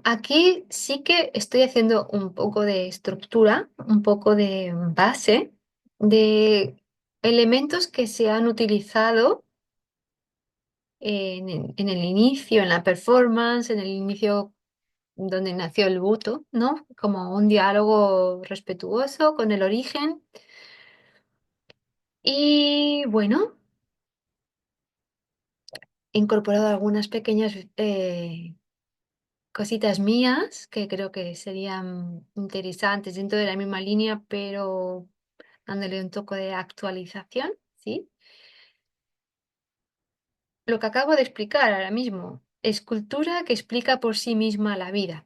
Speaker 1: Aquí sí que estoy haciendo un poco de estructura, un poco de base de elementos que se han utilizado en el inicio, en la performance, en el inicio donde nació el buto, ¿no? Como un diálogo respetuoso con el origen. Y bueno, he incorporado algunas pequeñas cositas mías que creo que serían interesantes dentro de la misma línea, pero dándole un toque de actualización, ¿sí? Lo que acabo de explicar ahora mismo, escultura que explica por sí misma la vida.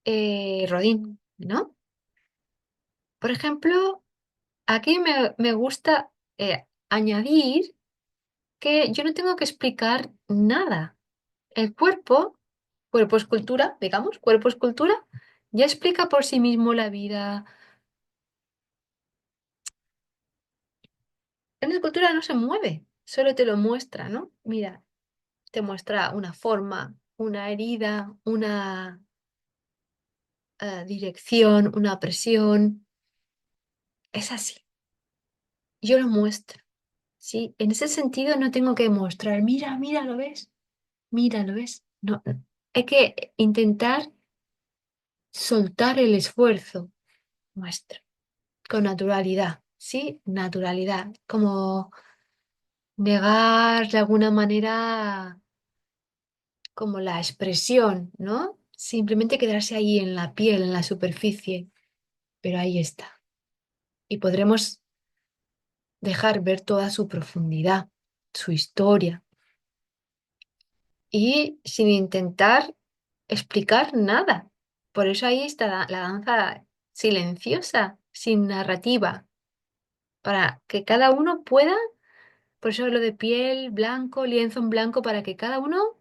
Speaker 1: Rodin, ¿no? Por ejemplo, aquí me gusta añadir que yo no tengo que explicar nada. El cuerpo escultura, digamos, cuerpo escultura, ya explica por sí mismo la vida. En la escultura no se mueve, solo te lo muestra, ¿no? Mira, te muestra una forma, una herida, una dirección, una presión. Es así. Yo lo muestro, ¿sí? En ese sentido no tengo que mostrar, mira, mira, ¿lo ves? Mira, ¿lo ves? No, no. Hay que intentar soltar el esfuerzo nuestro con naturalidad, ¿sí? Naturalidad, como negar de alguna manera como la expresión, ¿no? Simplemente quedarse ahí en la piel, en la superficie, pero ahí está. Y podremos dejar ver toda su profundidad, su historia, y sin intentar explicar nada. Por eso ahí está la danza silenciosa, sin narrativa, para que cada uno pueda, por eso lo de piel, blanco, lienzo en blanco, para que cada uno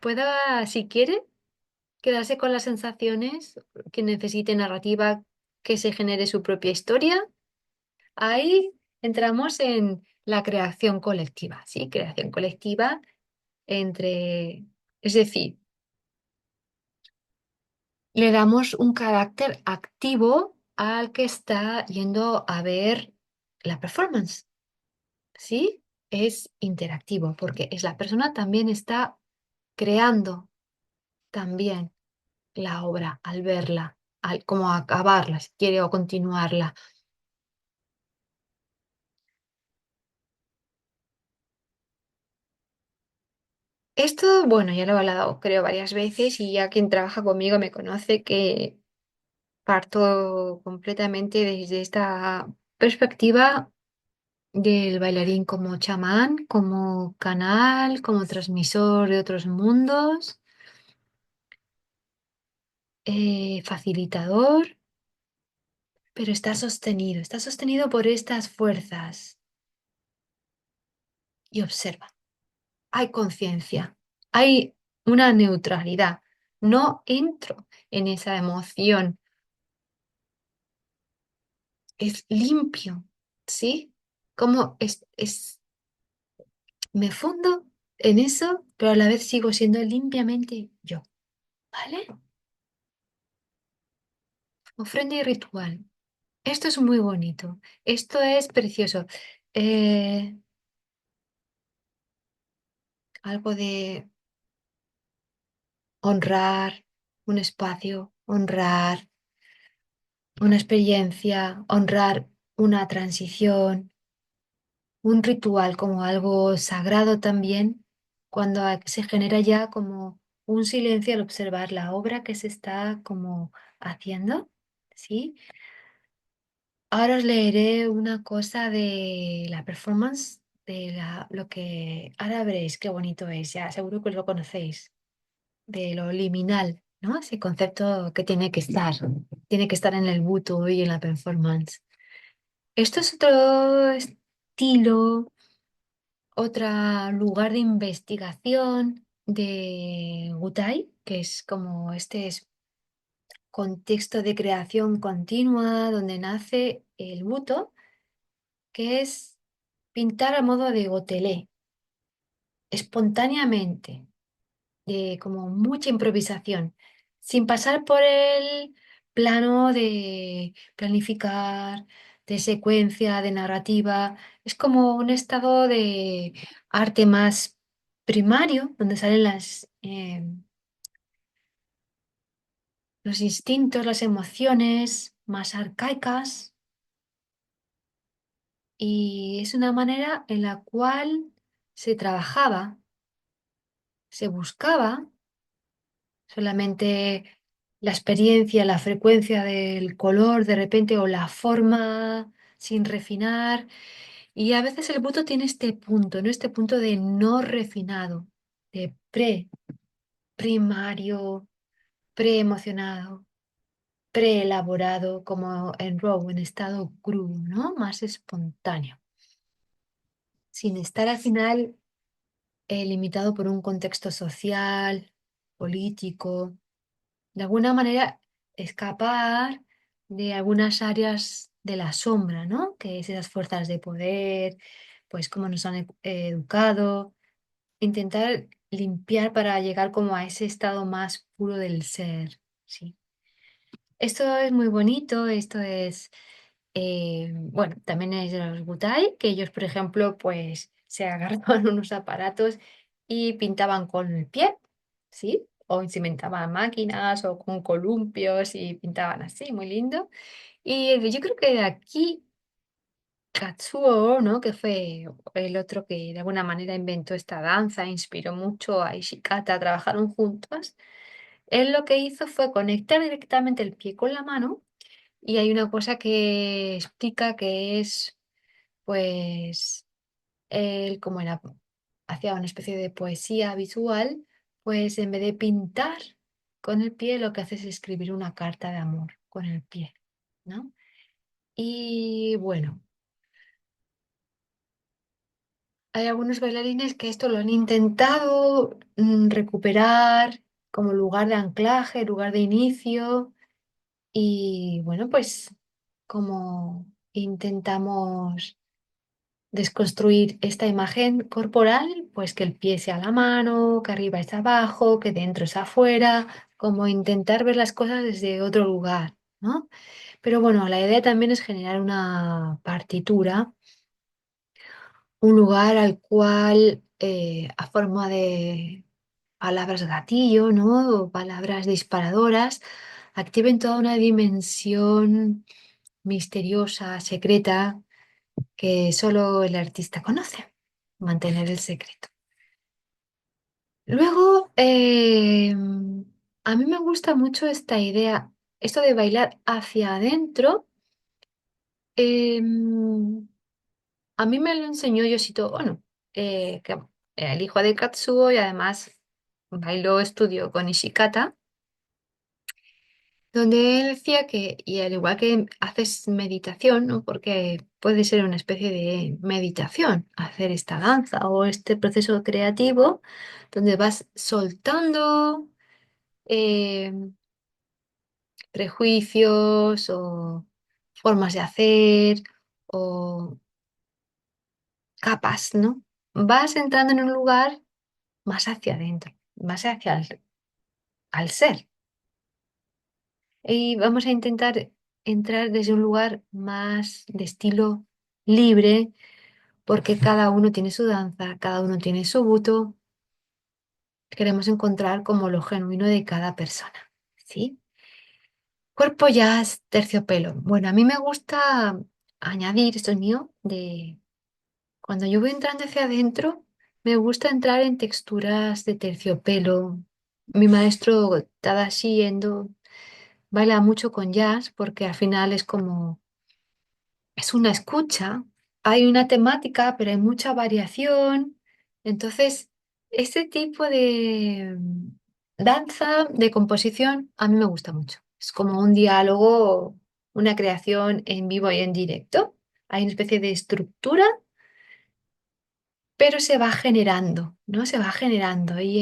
Speaker 1: pueda, si quiere, quedarse con las sensaciones que necesite narrativa, que se genere su propia historia. Ahí entramos en la creación colectiva, ¿sí? Creación colectiva es decir, le damos un carácter activo al que está yendo a ver la performance, ¿sí? Es interactivo porque es la persona también está creando también. la obra al verla, al como acabarla, si quiere, o continuarla. Esto, bueno, ya lo he hablado creo varias veces y ya quien trabaja conmigo me conoce que parto completamente desde esta perspectiva del bailarín como chamán, como canal, como transmisor de otros mundos, facilitador, pero está sostenido por estas fuerzas y observa. Hay conciencia, hay una neutralidad. No entro en esa emoción, es limpio, ¿sí? Como me fundo en eso, pero a la vez sigo siendo limpiamente yo, ¿vale? Ofrenda y ritual. Esto es muy bonito, esto es precioso. Eh, Algo de honrar un espacio, honrar una experiencia, honrar una transición, un ritual como algo sagrado también, cuando se genera ya como un silencio al observar la obra que se está como haciendo, ¿sí? Ahora os leeré una cosa de la performance, lo que ahora veréis qué bonito es, ya seguro que lo conocéis, de lo liminal, ¿no? Ese concepto que tiene que estar en el buto y en la performance. Esto es otro estilo, otro lugar de investigación de Gutai, que es como contexto de creación continua donde nace el buto, que es pintar a modo de gotelé, espontáneamente, como mucha improvisación, sin pasar por el plano de planificar, de secuencia, de narrativa. Es como un estado de arte más primario, donde salen los instintos, las emociones más arcaicas, y es una manera en la cual se trabajaba, se buscaba solamente la experiencia, la frecuencia del color de repente o la forma sin refinar. Y a veces el buto tiene este punto, ¿no? Este punto de no refinado, de primario, preemocionado, preelaborado, como en raw, en estado crudo, ¿no? Más espontáneo, sin estar al final limitado por un contexto social, político, de alguna manera escapar de algunas áreas de la sombra, ¿no? Que es esas fuerzas de poder, pues cómo nos han educado, intentar limpiar para llegar como a ese estado más puro del ser, sí. Esto es muy bonito, esto es, bueno, también es de los Butai, que ellos, por ejemplo, pues se agarraban unos aparatos y pintaban con el pie, ¿sí? O cimentaban máquinas o con columpios y pintaban así, muy lindo. Y yo creo que de aquí Katsuo, ¿no? Que fue el otro que de alguna manera inventó esta danza, inspiró mucho a Ishikata, trabajaron juntos. Él lo que hizo fue conectar directamente el pie con la mano y hay una cosa que explica que es, pues, él como era, hacía una especie de poesía visual, pues en vez de pintar con el pie, lo que hace es escribir una carta de amor con el pie, ¿no? Y bueno, hay algunos bailarines que esto lo han intentado recuperar como lugar de anclaje, lugar de inicio, y bueno, pues como intentamos desconstruir esta imagen corporal, pues que el pie sea la mano, que arriba es abajo, que dentro es afuera, como intentar ver las cosas desde otro lugar, ¿no? Pero bueno, la idea también es generar una partitura, un lugar al cual, a forma de palabras gatillo, ¿no? O palabras disparadoras, activen toda una dimensión misteriosa, secreta, que solo el artista conoce. Mantener el secreto. Luego, a mí me gusta mucho esta idea, esto de bailar hacia adentro. em, a mí me lo enseñó Yoshito Ono, que era el hijo de Katsuo y además bailó, estudió con Ishikata, donde él decía que, y al igual que haces meditación, ¿no? Porque puede ser una especie de meditación, hacer esta danza o este proceso creativo, donde vas soltando eh, prejuicios o formas de hacer o capas, ¿no? Vas entrando en un lugar más hacia adentro, más hacia al ser. Y vamos a intentar entrar desde un lugar más de estilo libre, porque cada uno tiene su danza, cada uno tiene su buto. Queremos encontrar como lo genuino de cada persona, ¿sí? Cuerpo jazz, terciopelo. Bueno, a mí me gusta añadir, esto es mío, de cuando yo voy entrando hacia adentro, me gusta entrar en texturas de terciopelo. Mi maestro Tadashi Endo baila mucho con jazz porque al final es como, es una escucha, hay una temática, pero hay mucha variación. Entonces, ese tipo de danza, de composición, a mí me gusta mucho. Es como un diálogo, una creación en vivo y en directo. Hay una especie de estructura, pero se va generando, ¿no? Se va generando y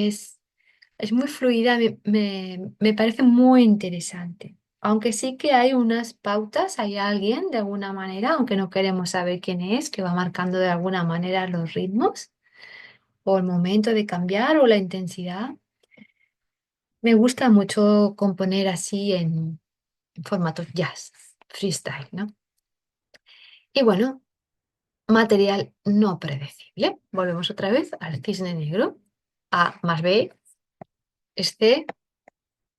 Speaker 1: es muy fluida, me parece muy interesante. Aunque sí que hay unas pautas, hay alguien de alguna manera, aunque no queremos saber quién es, que va marcando de alguna manera los ritmos o el momento de cambiar o la intensidad. Me gusta mucho componer así en formato jazz, freestyle, ¿no? Y bueno, material no predecible. Volvemos otra vez al cisne negro. A más B es C,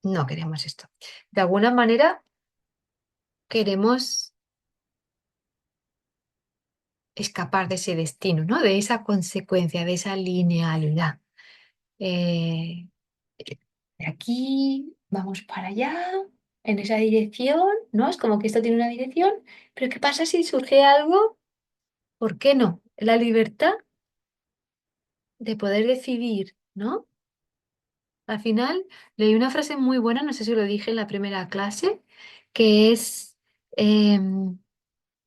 Speaker 1: no queremos esto. De alguna manera queremos escapar de ese destino, ¿no? De esa consecuencia, de esa linealidad. Eh, de aquí vamos para allá, en esa dirección, ¿no? Es como que esto tiene una dirección, pero ¿qué pasa si surge algo? ¿Por qué no? La libertad de poder decidir, ¿no? Al final leí una frase muy buena, no sé si lo dije en la primera clase, que es el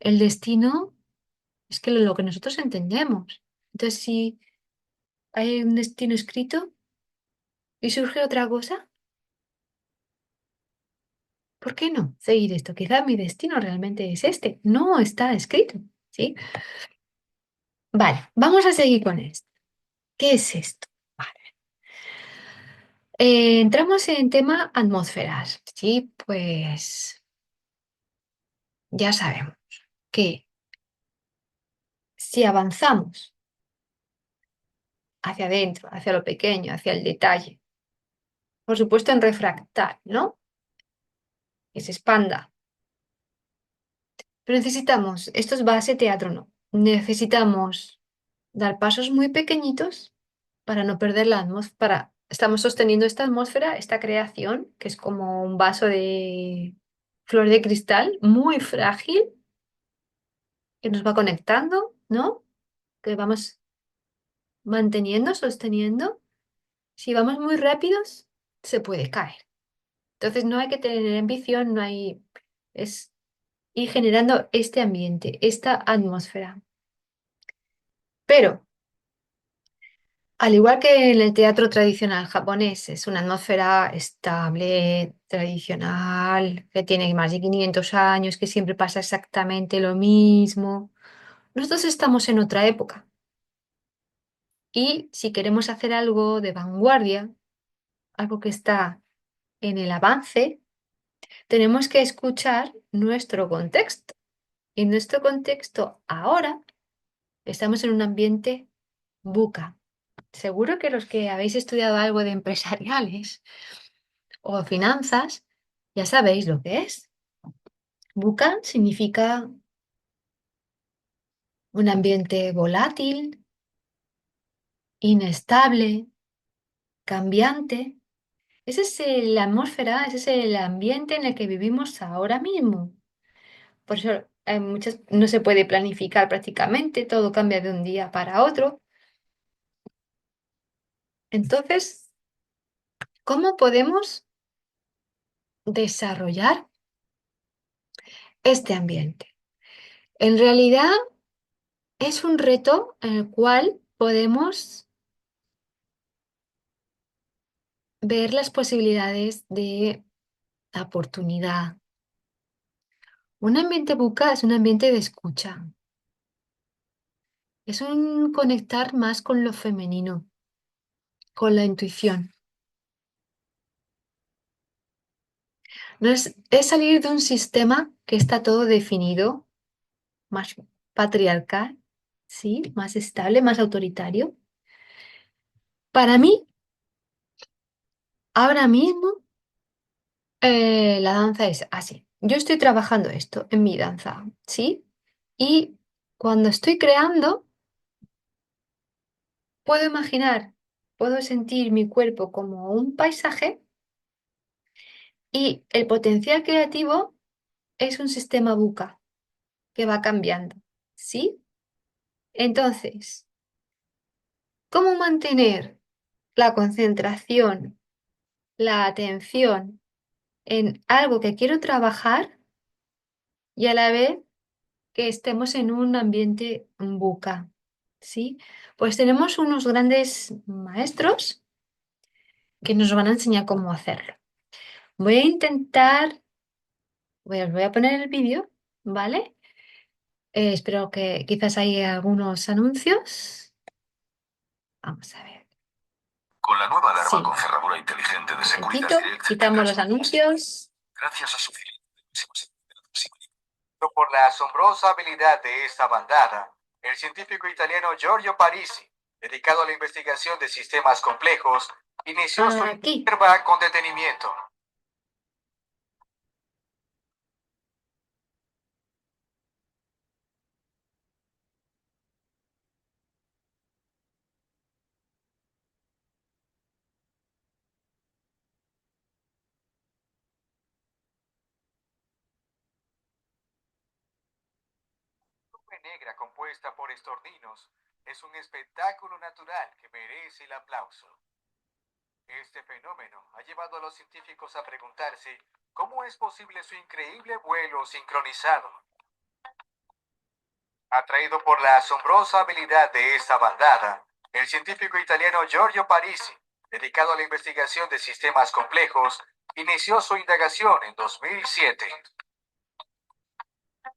Speaker 1: destino es que lo que nosotros entendemos. Entonces, si hay un destino escrito y surge otra cosa, ¿por qué no seguir esto? Quizá mi destino realmente es este. No está escrito, ¿sí? Vale, vamos a seguir con esto. ¿Qué es esto? Vale. Entramos en tema atmósferas, ¿sí? Pues ya sabemos que si avanzamos hacia adentro, hacia lo pequeño, hacia el detalle, por supuesto en refractar, ¿no? Que se expanda. Pero necesitamos, esto es base teatro, no. Necesitamos dar pasos muy pequeñitos para no perder la atmósfera. Estamos sosteniendo esta atmósfera, esta creación, que es como un vaso de flor de cristal, muy frágil, que nos va conectando, ¿no? Que vamos manteniendo, sosteniendo. Si vamos muy rápidos, se puede caer. Entonces no hay que tener ambición, no hay... Es ir generando este ambiente, esta atmósfera. Pero al igual que en el teatro tradicional japonés, es una atmósfera estable, tradicional, que tiene más de 500 años, que siempre pasa exactamente lo mismo. Nosotros estamos en otra época y si queremos hacer algo de vanguardia, algo que está en el avance, tenemos que escuchar nuestro contexto. Y nuestro contexto ahora estamos en un ambiente buca. seguro que los que habéis estudiado algo de empresariales o finanzas, ya sabéis lo que es. VUCA significa un ambiente volátil, inestable, cambiante. Esa es la atmósfera, ese es el ambiente en el que vivimos ahora mismo. Por eso hay muchas, no se puede planificar prácticamente, todo cambia de un día para otro. Entonces, ¿cómo podemos desarrollar este ambiente? En realidad es un reto en el cual podemos ver las posibilidades de oportunidad. Un ambiente buca es un ambiente de escucha, es un conectar más con lo femenino, con la intuición. No es salir de un sistema que está todo definido, más patriarcal, ¿sí? Más estable, más autoritario. Para mí, ahora mismo, la danza es así. Yo estoy trabajando esto en mi danza, ¿sí? Y cuando estoy creando, puedo imaginar, puedo sentir mi cuerpo como un paisaje y el potencial creativo es un sistema buca que va cambiando, ¿sí? Entonces, ¿cómo mantener la concentración, la atención en algo que quiero trabajar y a la vez que estemos en un ambiente buca? ¿Sí? Pues tenemos unos grandes maestros que nos van a enseñar cómo hacerlo. Voy a intentar, os voy a poner el vídeo, ¿vale? Espero que quizás hay algunos anuncios. Vamos a ver.
Speaker 2: Con la nueva alarma
Speaker 1: Sí,
Speaker 2: con cerradura inteligente de Securitas
Speaker 1: momentito,
Speaker 2: Direct
Speaker 1: quitamos
Speaker 2: tendrás
Speaker 1: los anuncios.
Speaker 2: gracias a su por la asombrosa habilidad de esta bandada, el científico italiano Giorgio Parisi, dedicado a la investigación de sistemas complejos, inició su
Speaker 1: Aquí.
Speaker 2: observa con detenimiento. Nube negra compuesta por estorninos es un espectáculo natural que merece el aplauso. Este fenómeno ha llevado a los científicos a preguntarse cómo es posible su increíble vuelo sincronizado. Atraído por la asombrosa habilidad de esta bandada, el científico italiano Giorgio Parisi, dedicado a la investigación de sistemas complejos, inició su indagación en 2007.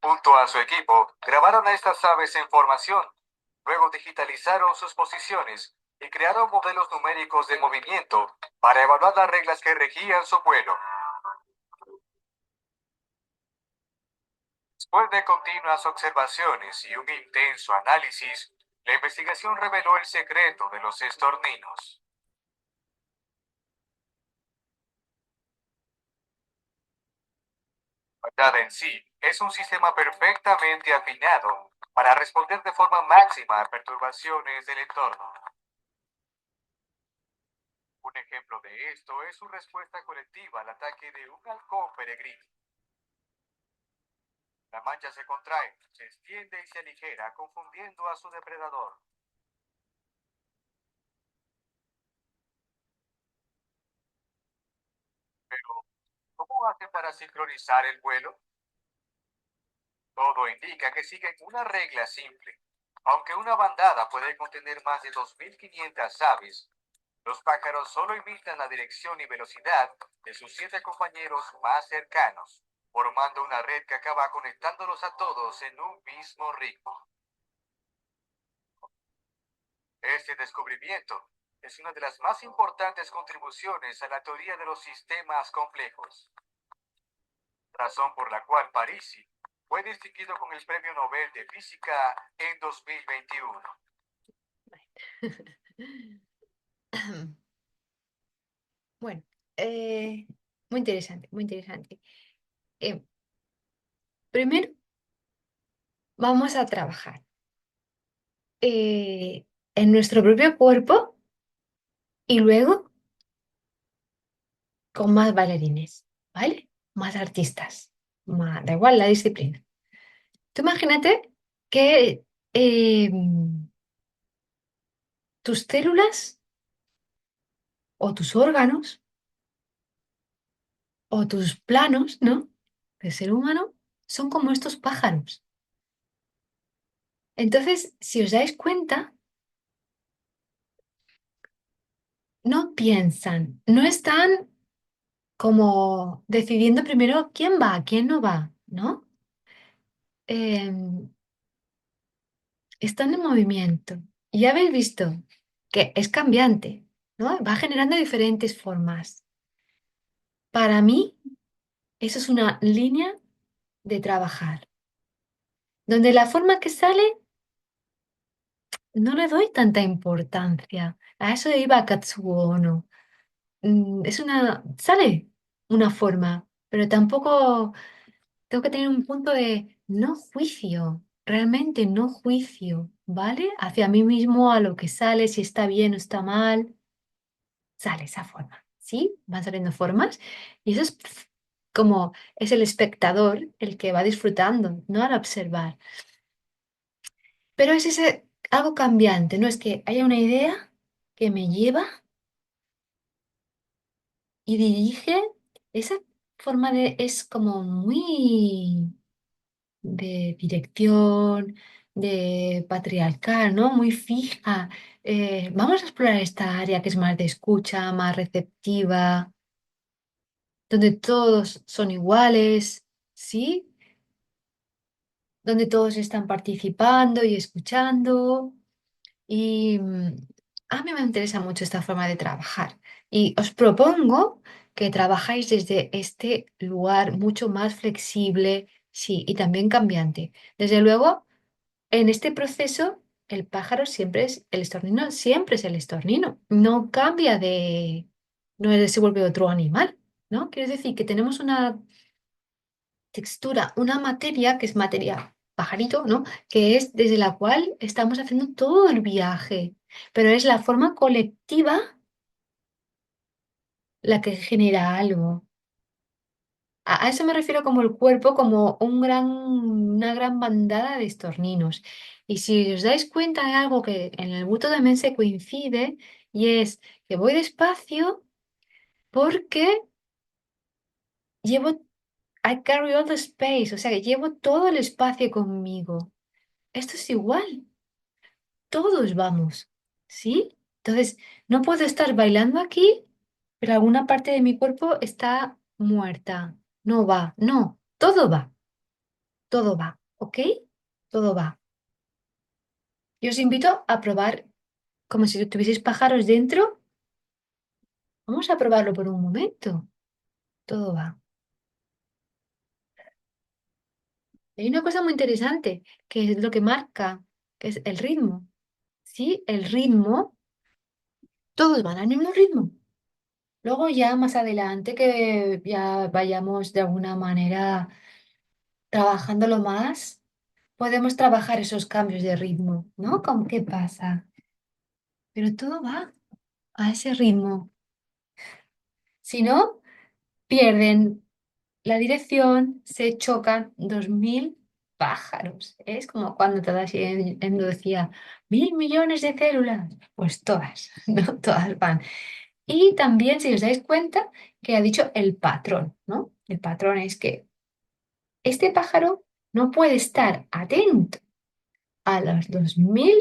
Speaker 2: Junto a su equipo, grabaron a estas aves en formación, luego digitalizaron sus posiciones y crearon modelos numéricos de movimiento para evaluar las reglas que regían su vuelo. Después de continuas observaciones y un intenso análisis, la investigación reveló el secreto de los estorninos. La bandada en sí es un sistema perfectamente afinado para responder de forma máxima a perturbaciones del entorno. Un ejemplo de esto es su respuesta colectiva al ataque de un halcón peregrino. La mancha se contrae, se extiende y se aligera, confundiendo a su depredador. Pero, ¿cómo hacen para sincronizar el vuelo? Todo indica que siguen una regla simple. Aunque una bandada puede contener más de 2.500 aves, los pájaros solo imitan la dirección y velocidad de sus 7 compañeros más cercanos, formando una red que acaba conectándolos a todos en un mismo ritmo. Este descubrimiento es una de las más importantes contribuciones a la teoría de los sistemas complejos, razón por la cual Parisi fue distinguido con el Premio Nobel de Física en 2021.
Speaker 1: Bueno, eh, muy interesante, muy interesante. Eh, Primero vamos a trabajar en nuestro propio cuerpo y luego con más bailarines, ¿vale? Más artistas, da igual la disciplina. Tú imagínate que tus células o tus órganos o tus planos, ¿no? El ser humano son como estos pájaros. Entonces, si os dais cuenta, no piensan, no están como decidiendo primero quién va, quién no va, ¿no? Em, Están en movimiento. Y ya habéis visto que es cambiante, ¿no? Va generando diferentes formas. Para mí, eso es una línea de trabajar, donde la forma que sale no le doy tanta importancia. A eso iba Katsuo Ono. Sale una forma, pero tampoco tengo que tener un punto de no juicio, realmente no juicio, ¿vale? Hacia mí mismo, a lo que sale, si está bien o está mal, sale esa forma, ¿sí? Van saliendo formas y eso es como es el espectador el que va disfrutando, no al observar. Pero es algo cambiante, no es que haya una idea que me lleva y dirige, esa forma es como muy de dirección, de patriarcal, ¿no? Muy fija. Vamos a explorar esta área que es más de escucha, más receptiva, donde todos son iguales, ¿sí? Donde todos están participando y escuchando. Y a mí me interesa mucho esta forma de trabajar. Y os propongo que trabajáis desde este lugar mucho más flexible, sí, y también cambiante. Desde luego, en este proceso, el pájaro siempre es el estornino, siempre es el estornino. No cambia no se vuelve otro animal, ¿no? Quiero decir que tenemos una textura, una materia que es materia pajarito, ¿no? Que es desde la cual estamos haciendo todo el viaje, pero es la forma colectiva la que genera algo. A eso me refiero como el cuerpo, como una gran bandada de estorninos. Y si os dais cuenta de algo que en el buto también se coincide, y es que voy despacio porque llevo, I carry all the space, o sea que llevo todo el espacio conmigo. Esto es igual, todos vamos, ¿sí? Entonces, no puedo estar bailando aquí, pero alguna parte de mi cuerpo está muerta. No va, no, todo va, ¿ok? Todo va. Yo os invito a probar como si tuvieseis pájaros dentro. Vamos a probarlo por un momento. Todo va. Hay una cosa muy interesante, que es lo que marca, que es el ritmo. ¿Sí? El ritmo, todos van al mismo ritmo. Luego ya más adelante que ya vayamos de alguna manera trabajándolo más, podemos trabajar esos cambios de ritmo, ¿no? Como qué pasa. Pero todo va a ese ritmo. Si no, pierden la dirección, se chocan 2000 pájaros. Es como cuando te das en decía 1000 millones de células. Pues todas, ¿no? Todas van. Y también, si os dais cuenta, que ha dicho el patrón, ¿no? El patrón es que este pájaro no puede estar atento a los 2000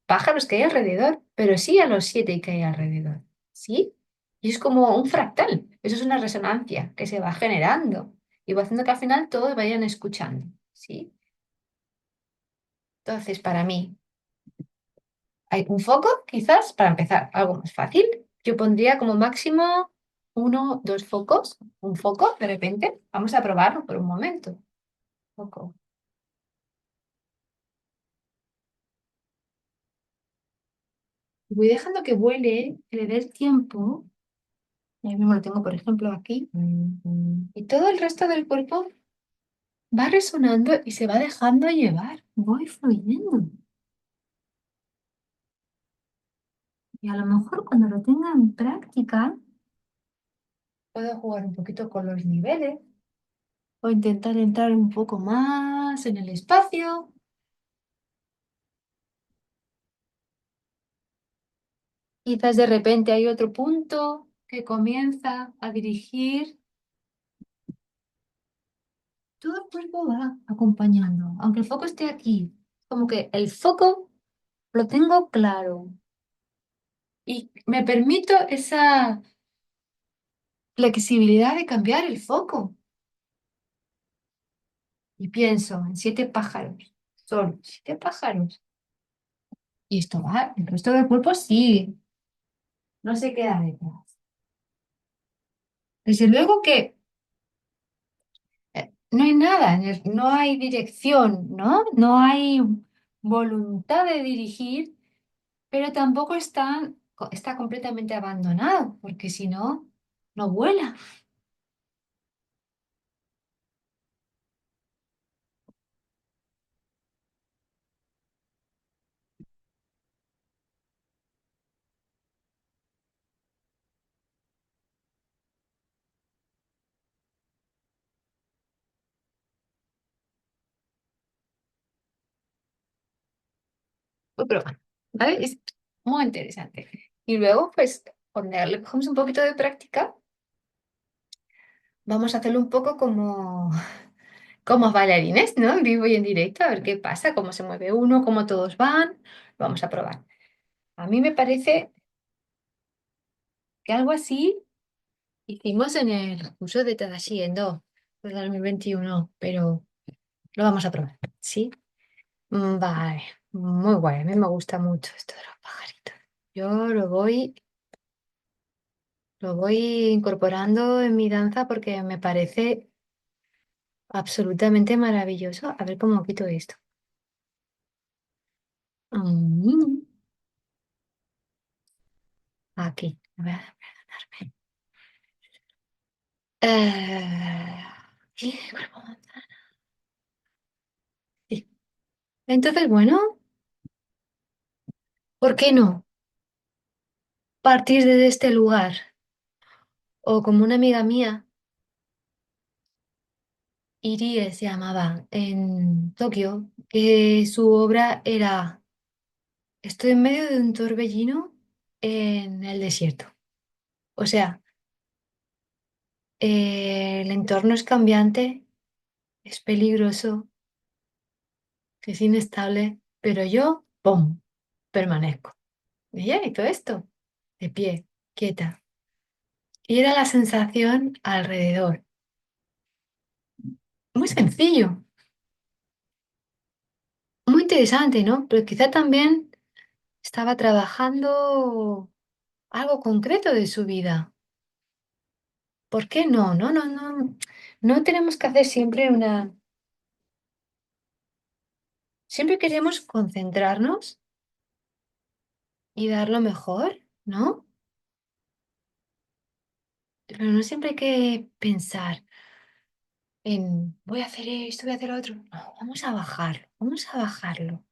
Speaker 1: pájaros que hay alrededor, pero sí a los 7 que hay alrededor, ¿sí? Y es como un fractal, eso es una resonancia que se va generando y va haciendo que al final todos vayan escuchando, ¿sí? Entonces, para mí, hay un foco, quizás, para empezar, algo más fácil. Yo pondría como máximo uno, dos focos, un foco de repente. Vamos a probarlo por un momento. Foco. Voy dejando que vuele, que le dé el tiempo. Y ahí mismo lo tengo, por ejemplo, aquí. Y todo el resto del cuerpo va resonando y se va dejando llevar. Voy fluyendo. Y a lo mejor cuando lo tenga en práctica, puedo jugar un poquito con los niveles o intentar entrar un poco más en el espacio. Quizás de repente hay otro punto que comienza a dirigir. Todo el cuerpo va acompañando, aunque el foco esté aquí. Como que el foco lo tengo claro y me permito esa flexibilidad de cambiar el foco. Y pienso en 7 pájaros, solo 7 pájaros. Y esto va, el resto del cuerpo sí, no se queda detrás. Desde luego que no hay nada, no hay dirección, ¿no? No hay voluntad de dirigir, pero tampoco está completamente abandonado, porque si no, no vuela. Pero bueno, ¿vale? Es muy interesante. Y luego, pues, cuando le cogemos un poquito de práctica, vamos a hacerlo un poco como bailarines, ¿no? En vivo y en directo, a ver qué pasa, cómo se mueve uno, cómo todos van. Vamos a probar. A mí me parece que algo así hicimos en el curso de Tadashi Endo de 2021, pero lo vamos a probar, ¿sí? Vale, muy guay. A mí me gusta mucho esto de los pajaritos. Yo lo voy incorporando en mi danza porque me parece absolutamente maravilloso. A ver cómo quito esto. Mm, Aquí. A ver, perdonadme. Cuerpo manzana. Sí. Entonces, bueno, ¿por qué no partir desde este lugar? O como una amiga mía, Irie se llamaba, en Tokio, que su obra era: estoy en medio de un torbellino en el desierto. O sea, el entorno es cambiante, es peligroso, es inestable, pero yo, ¡pum!, permanezco. Y ya, y todo esto, de pie, quieta. Y era la sensación alrededor. Muy sencillo, muy interesante, ¿no? Pero quizá también estaba trabajando algo concreto de su vida. ¿Por qué no? No, no, no. No tenemos que hacer siempre una. Siempre queremos concentrarnos y dar lo mejor, ¿no? Pero no siempre hay que pensar en voy a hacer esto, voy a hacer lo otro. No, vamos a bajarlo, vamos a bajarlo.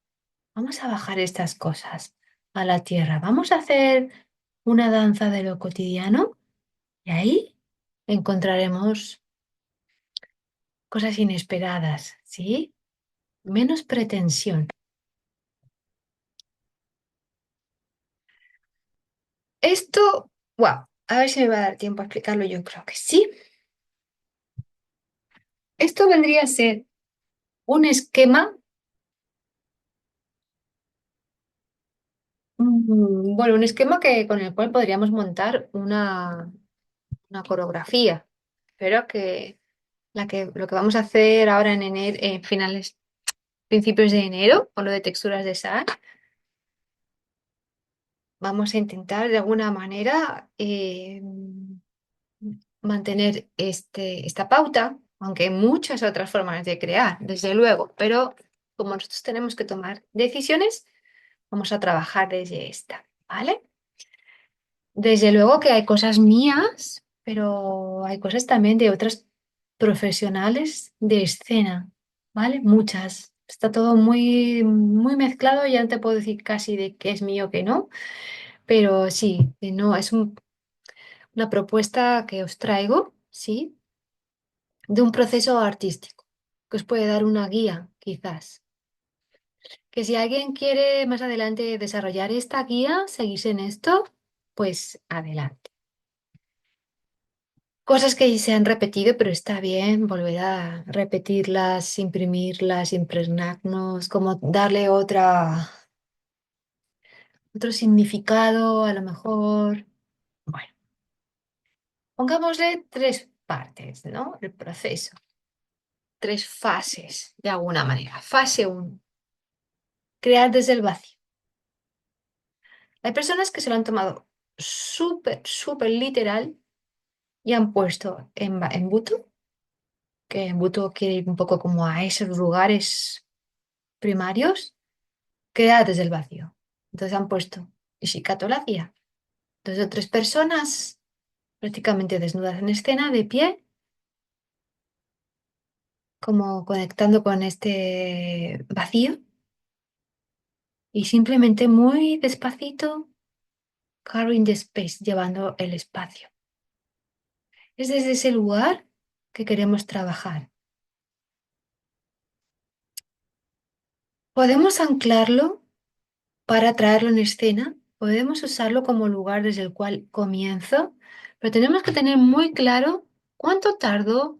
Speaker 1: Vamos a bajar estas cosas a la tierra. Vamos a hacer una danza de lo cotidiano y ahí encontraremos cosas inesperadas, ¿sí? Menos pretensión. Esto, wow, a ver si me va a dar tiempo a explicarlo. Yo creo que sí. Esto vendría a ser un esquema, bueno, un esquema con el cual podríamos montar una coreografía, pero lo que vamos a hacer ahora en enero, en finales, principios de enero, con lo de texturas de SAR, vamos a intentar de alguna manera mantener esta pauta, aunque hay muchas otras formas de crear, desde luego, pero como nosotros tenemos que tomar decisiones, vamos a trabajar desde esta. ¿vale? Desde luego que hay cosas mías, pero hay cosas también de otras profesionales de escena, ¿vale? Muchas. Está todo muy, muy mezclado, ya no te puedo decir casi de qué es mío, que no, pero sí, no, es una propuesta que os traigo, ¿sí? De un proceso artístico, que os puede dar una guía, quizás. Que si alguien quiere más adelante desarrollar esta guía, seguirse en esto, pues adelante. Cosas que se han repetido, pero está bien volver a repetirlas, imprimirlas, impregnarnos, como darle otro significado, a lo mejor. Bueno, pongámosle tres partes, ¿no? El proceso, tres fases, de alguna manera. Fase uno, crear desde el vacío. Hay personas que se lo han tomado súper, súper literal y han puesto en Buto, que en Buto quiere ir un poco como a esos lugares primarios, crear desde el vacío. Entonces han puesto Ishikato la hacía. Dos o tres personas prácticamente desnudas en escena, de pie, como conectando con este vacío y simplemente muy despacito, carrying the space, llevando el espacio. Es desde ese lugar que queremos trabajar. Podemos anclarlo para traerlo en escena, podemos usarlo como lugar desde el cual comienzo, pero tenemos que tener muy claro cuánto tardo,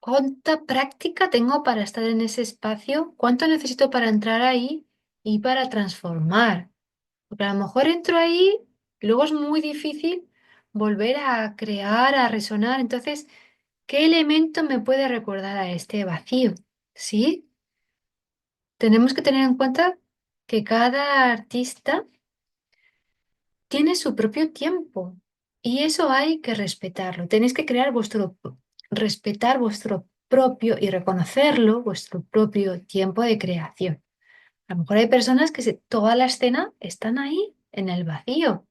Speaker 1: cuánta práctica tengo para estar en ese espacio, cuánto necesito para entrar ahí y para transformar. Porque a lo mejor entro ahí, luego es muy difícil volver a crear, a resonar. Entonces, ¿qué elemento me puede recordar a este vacío? ¿Sí? Tenemos que tener en cuenta que cada artista tiene su propio tiempo y eso hay que respetarlo. Tenéis que respetar vuestro propio y reconocerlo, vuestro propio tiempo de creación. A lo mejor hay personas que toda la escena están ahí en el vacío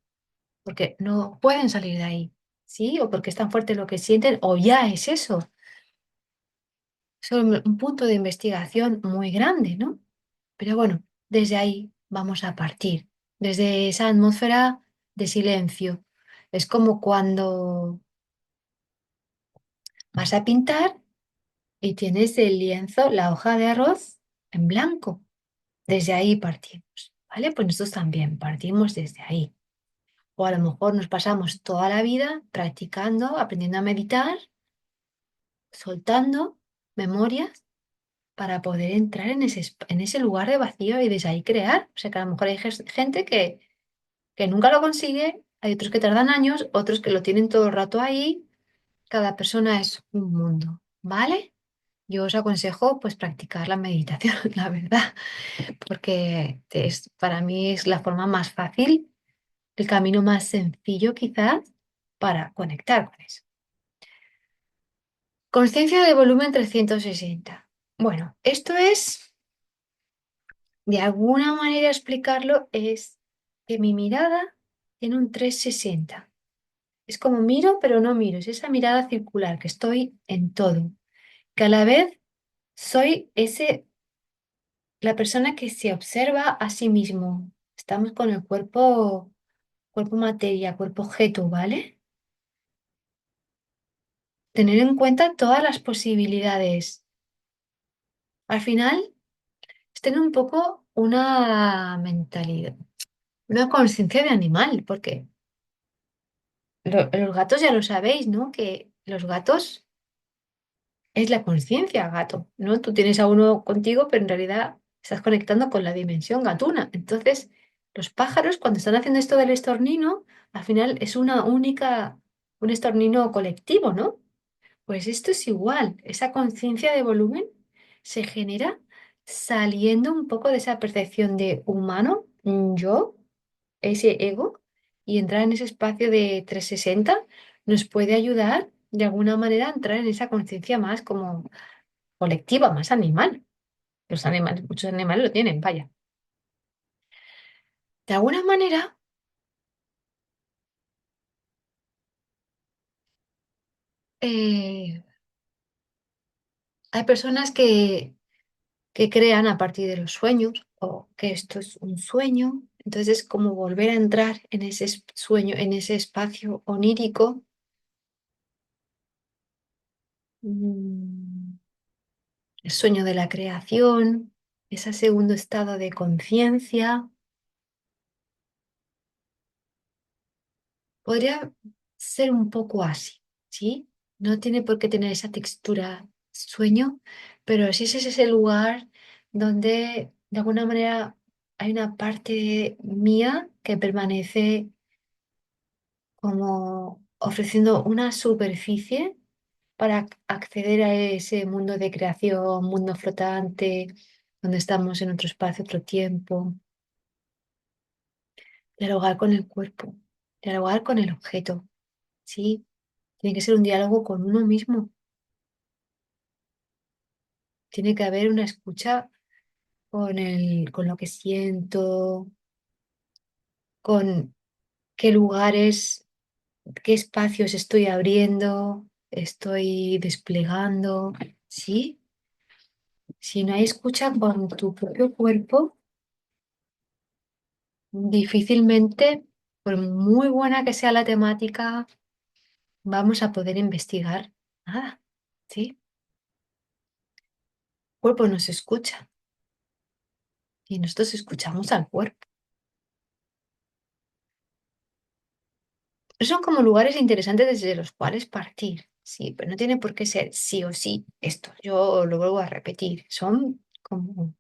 Speaker 1: porque no pueden salir de ahí, ¿sí? O porque es tan fuerte lo que sienten o ya es eso. Es un punto de investigación muy grande, ¿no? Pero bueno, desde ahí vamos a partir, desde esa atmósfera de silencio. Es como cuando vas a pintar y tienes el lienzo, la hoja de arroz en blanco. Desde ahí partimos, ¿vale? Pues nosotros también partimos desde ahí. O a lo mejor nos pasamos toda la vida practicando, aprendiendo a meditar, soltando memorias para poder entrar en ese lugar de vacío y desde ahí crear. O sea que a lo mejor hay gente que nunca lo consigue, hay otros que tardan años, otros que lo tienen todo el rato ahí. Cada persona es un mundo, ¿vale? Yo os aconsejo pues practicar la meditación, la verdad, porque para mí es la forma más fácil, el camino más sencillo quizás para conectar con eso. Conciencia de volumen 360. Bueno, esto es, de alguna manera explicarlo, es que mi mirada tiene un 360. Es como miro, pero no miro. Es esa mirada circular, que estoy en todo. Que a la vez soy la persona que se observa a sí mismo. Estamos con el cuerpo materia, cuerpo objeto, ¿vale? Tener en cuenta todas las posibilidades. Al final, es tener un poco una mentalidad, una conciencia de animal, porque los gatos ya lo sabéis, ¿no? Que los gatos es la conciencia gato, ¿no? Tú tienes a uno contigo, pero en realidad estás conectando con la dimensión gatuna. Entonces, los pájaros, cuando están haciendo esto del estornino, al final es un estornino colectivo, ¿no? Pues esto es igual, esa conciencia de volumen se genera saliendo un poco de esa percepción de humano, yo, ese ego, y entrar en ese espacio de 360 nos puede ayudar de alguna manera a entrar en esa conciencia más como colectiva, más animal. Muchos animales lo tienen, vaya. De alguna manera, eh, hay personas que crean a partir de los sueños o que esto es un sueño. Entonces es como volver a entrar en ese sueño, en ese espacio onírico. mm, el sueño de la creación, ese segundo estado de conciencia. Podría ser un poco así, ¿sí? No tiene por qué tener esa textura sueño, pero sí es ese lugar donde de alguna manera hay una parte mía que permanece como ofreciendo una superficie para acceder a ese mundo de creación, mundo flotante, donde estamos en otro espacio, otro tiempo. Dialogar con el cuerpo, dialogar con el objeto, ¿sí? Tiene que ser un diálogo con uno mismo. Tiene que haber una escucha con lo que siento, con qué lugares, qué espacios estoy abriendo, estoy desplegando, ¿sí? Si no hay escucha con tu propio cuerpo, difícilmente, por muy buena que sea la temática, vamos a poder investigar nada, ¿sí? El cuerpo nos escucha y nosotros escuchamos al cuerpo. Son como lugares interesantes desde los cuales partir, sí, pero no tiene por qué ser sí o sí esto. Yo lo vuelvo a repetir, son como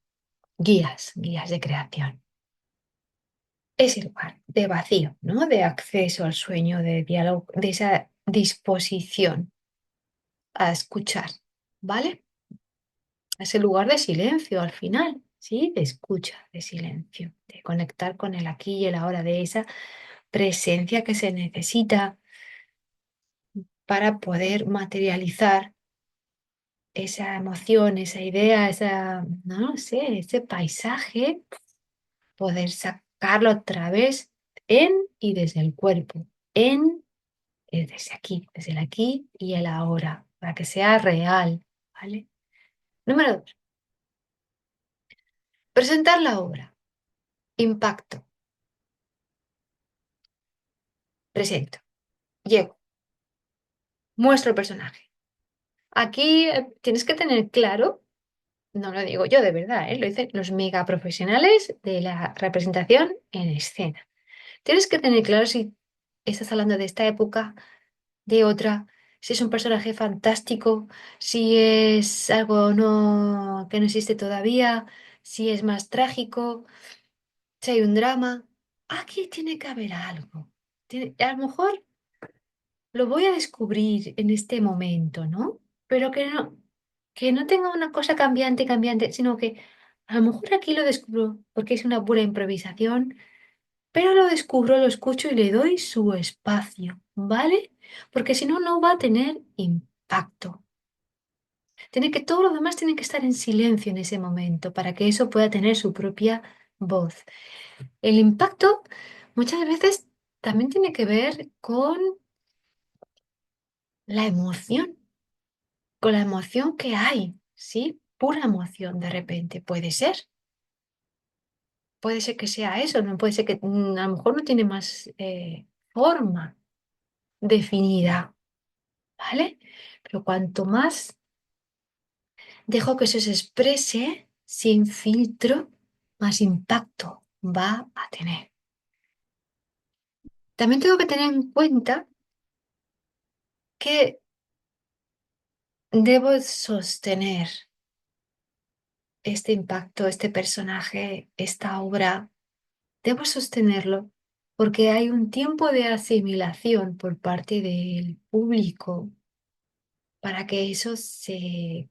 Speaker 1: guías, guías de creación. Ese lugar de vacío, ¿no? De acceso al sueño, de diálogo, de esa disposición a escuchar, ¿vale? Ese lugar de silencio al final, ¿sí? De escucha, de silencio, de conectar con el aquí y el ahora, de esa presencia que se necesita para poder materializar esa emoción, esa idea, esa, no sé, ese paisaje, poder sacarlo otra vez en y desde el cuerpo, en y desde aquí, desde el aquí y el ahora, para que sea real, ¿vale? Número dos, presentar la obra. Impacto. Presento. Llego. Muestro el personaje. Aquí tienes que tener claro, no lo digo yo de verdad, lo dicen los mega profesionales de la representación en escena. Tienes que tener claro si estás hablando de esta época, de otra, si es un personaje fantástico, si es algo no, que no existe todavía, si es más trágico, si hay un drama. Aquí tiene que haber algo. A lo mejor lo voy a descubrir en este momento, ¿no? Pero que no tenga una cosa cambiante, cambiante, sino que a lo mejor aquí lo descubro porque es una pura improvisación, pero lo descubro, lo escucho y le doy su espacio, ¿vale? Porque si no, no va a tener impacto. Todo lo demás tiene que estar en silencio en ese momento para que eso pueda tener su propia voz. El impacto muchas veces también tiene que ver con la emoción, con la emoción que hay, ¿sí? Pura emoción de repente, puede ser. Puede ser que sea eso, no puede ser que a lo mejor no tiene más forma definida. ¿Vale? Pero cuanto más dejo que eso se exprese sin filtro, más impacto va a tener. También tengo que tener en cuenta que debo sostener este impacto, este personaje, esta obra, debo sostenerlo porque hay un tiempo de asimilación por parte del público para que eso se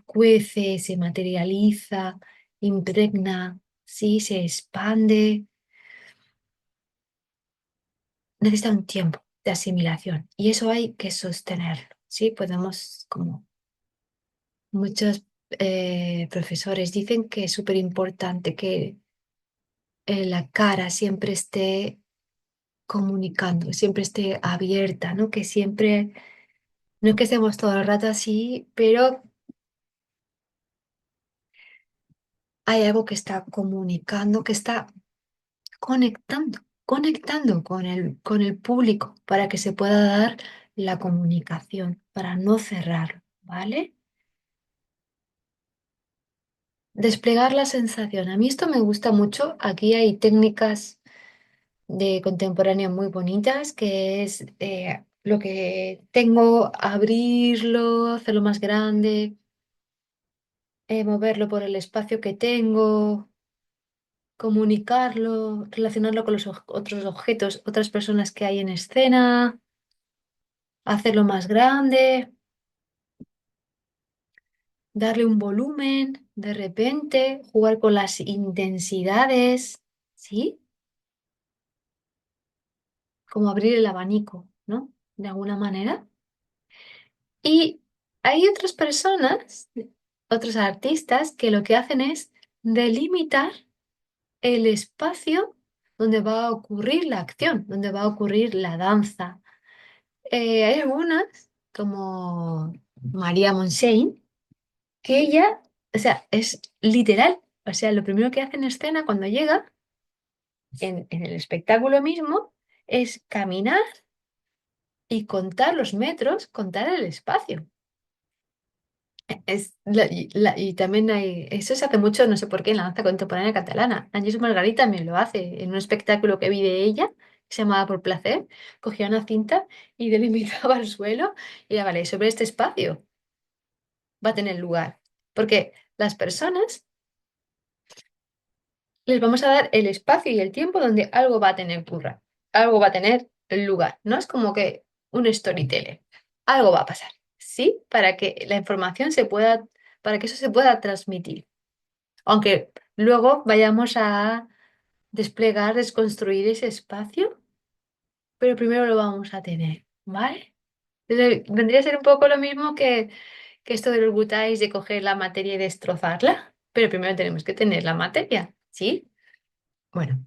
Speaker 1: cuece, se materializa, impregna, sí, se expande. Necesita un tiempo de asimilación y eso hay que sostenerlo, ¿sí? Podemos, como muchos profesores dicen que es súper importante que la cara siempre esté comunicando, siempre esté abierta, ¿no? Que siempre, no es que estemos todo el rato así, pero hay algo que está comunicando, que está conectando con el público para que se pueda dar la comunicación, para no cerrarlo, ¿vale? Desplegar la sensación. A mí esto me gusta mucho. Aquí hay técnicas de contemporánea muy bonitas, que es lo que tengo, abrirlo, hacerlo más grande, moverlo por el espacio que tengo, comunicarlo, relacionarlo con los otros objetos, otras personas que hay en escena, hacerlo más grande, darle un volumen, de repente, jugar con las intensidades, ¿sí? Como abrir el abanico, ¿no? De alguna manera. Y hay otras personas, otros artistas, que lo que hacen es delimitar el espacio donde va a ocurrir la acción, donde va a ocurrir la danza. Hay algunas, como María Montseny, que ella, o sea, es literal. O sea, lo primero que hace en escena cuando llega, en el espectáculo mismo, es caminar y contar los metros, contar el espacio. Y también hay, eso se hace mucho, no sé por qué, en la danza contemporánea catalana. Ángeles Margarita también lo hace en un espectáculo que vi de ella, que se llamaba Por Placer. Cogía una cinta y delimitaba el suelo y ya vale, sobre este espacio va a tener lugar. Porque las personas les vamos a dar el espacio y el tiempo donde algo va a tener curra, algo va a tener lugar. No es como que un storyteller, algo va a pasar, ¿sí? Para que la información se pueda, para que eso se pueda transmitir. Aunque luego vayamos a desplegar, desconstruir ese espacio, pero primero lo vamos a tener, ¿vale? Vendría a ser un poco lo mismo que esto de los gutais de coger la materia y destrozarla, pero primero tenemos que tener la materia, ¿sí? Bueno,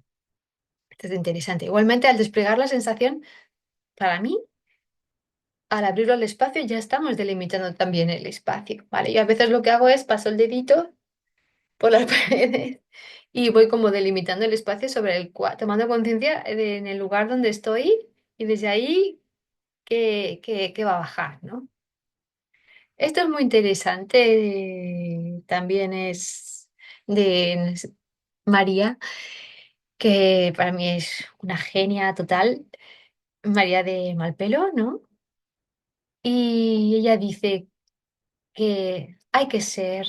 Speaker 1: esto es interesante. Igualmente, al desplegar la sensación, para mí, al abrirlo al espacio, ya estamos delimitando también el espacio, ¿vale? Yo a veces lo que hago es paso el dedito por las paredes y voy como delimitando el espacio sobre el cual, tomando conciencia en el lugar donde estoy y desde ahí qué va a bajar, ¿no? Esto es muy interesante. También es de María, que para mí es una genia total, María de Malpelo, ¿no? Y ella dice que hay que ser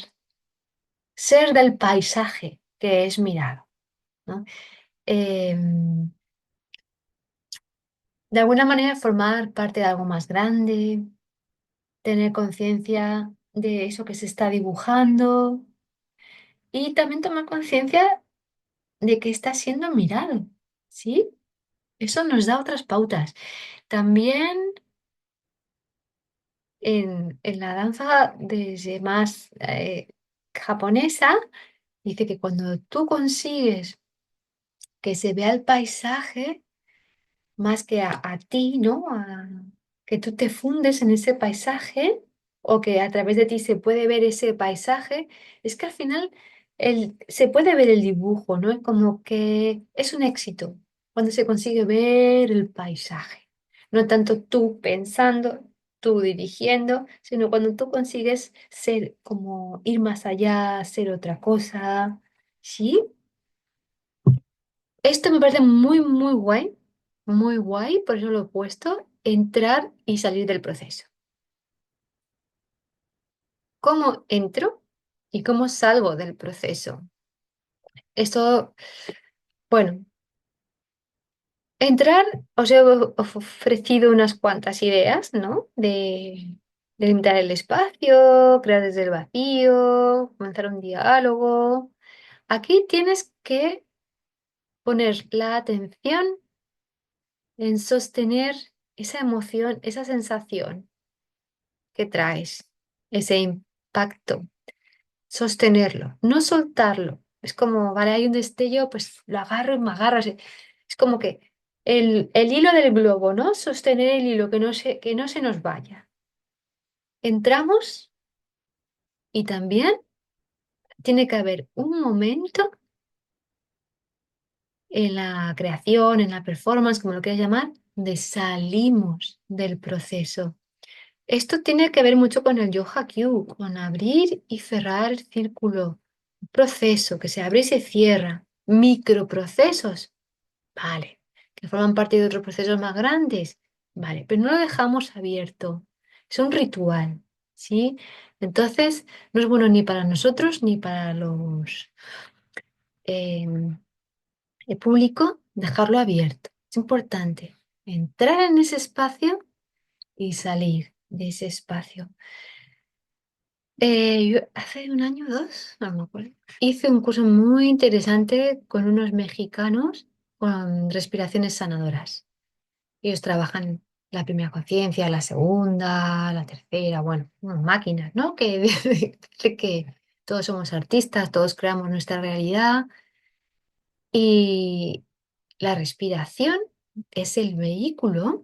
Speaker 1: del paisaje que es mirado, ¿no? Em, de alguna manera formar parte de algo más grande, tener conciencia de eso que se está dibujando y también tomar conciencia de que está siendo mirado, ¿sí? Eso nos da otras pautas. También en la danza desde más japonesa, dice que cuando tú consigues que se vea el paisaje, más que a ti, ¿no? Que tú te fundes en ese paisaje o que a través de ti se puede ver ese paisaje, es que al final se puede ver el dibujo, ¿no? Es como que es un éxito cuando se consigue ver el paisaje. No tanto tú pensando, tú dirigiendo, sino cuando tú consigues ser como ir más allá, ser otra cosa. ¿Sí? Esto me parece muy guay, por eso lo he puesto, entrar y salir del proceso. ¿Cómo entro y cómo salgo del proceso? Esto, bueno, entrar, os he ofrecido unas cuantas ideas, ¿no? De limitar el espacio, crear desde el vacío, comenzar un diálogo. Aquí tienes que poner la atención en sostener esa emoción, esa sensación que traes, ese impacto, sostenerlo, no soltarlo. Es como, vale, hay un destello, pues lo agarro y me agarro. Es como que el hilo del globo, ¿no? Sostener el hilo, que no se nos vaya. Entramos y también tiene que haber un momento en la creación, en la performance, como lo quieras llamar, de salimos del proceso. Esto tiene que ver mucho con el Yoga Q, con abrir y cerrar el círculo. Un proceso que se abre y se cierra. Microprocesos, vale. Que forman parte de otros procesos más grandes, vale. Pero no lo dejamos abierto. Es un ritual, ¿sí? Entonces, no es bueno ni para nosotros ni para em, el público dejarlo abierto. Es importante entrar en ese espacio y salir de ese espacio. Yo hace un año o dos, no me acuerdo, hice un curso muy interesante con unos mexicanos con respiraciones sanadoras. Ellos trabajan la primera conciencia, la segunda, la tercera, bueno, unas máquinas, ¿no? Que dice que todos somos artistas, todos creamos nuestra realidad y la respiración es el vehículo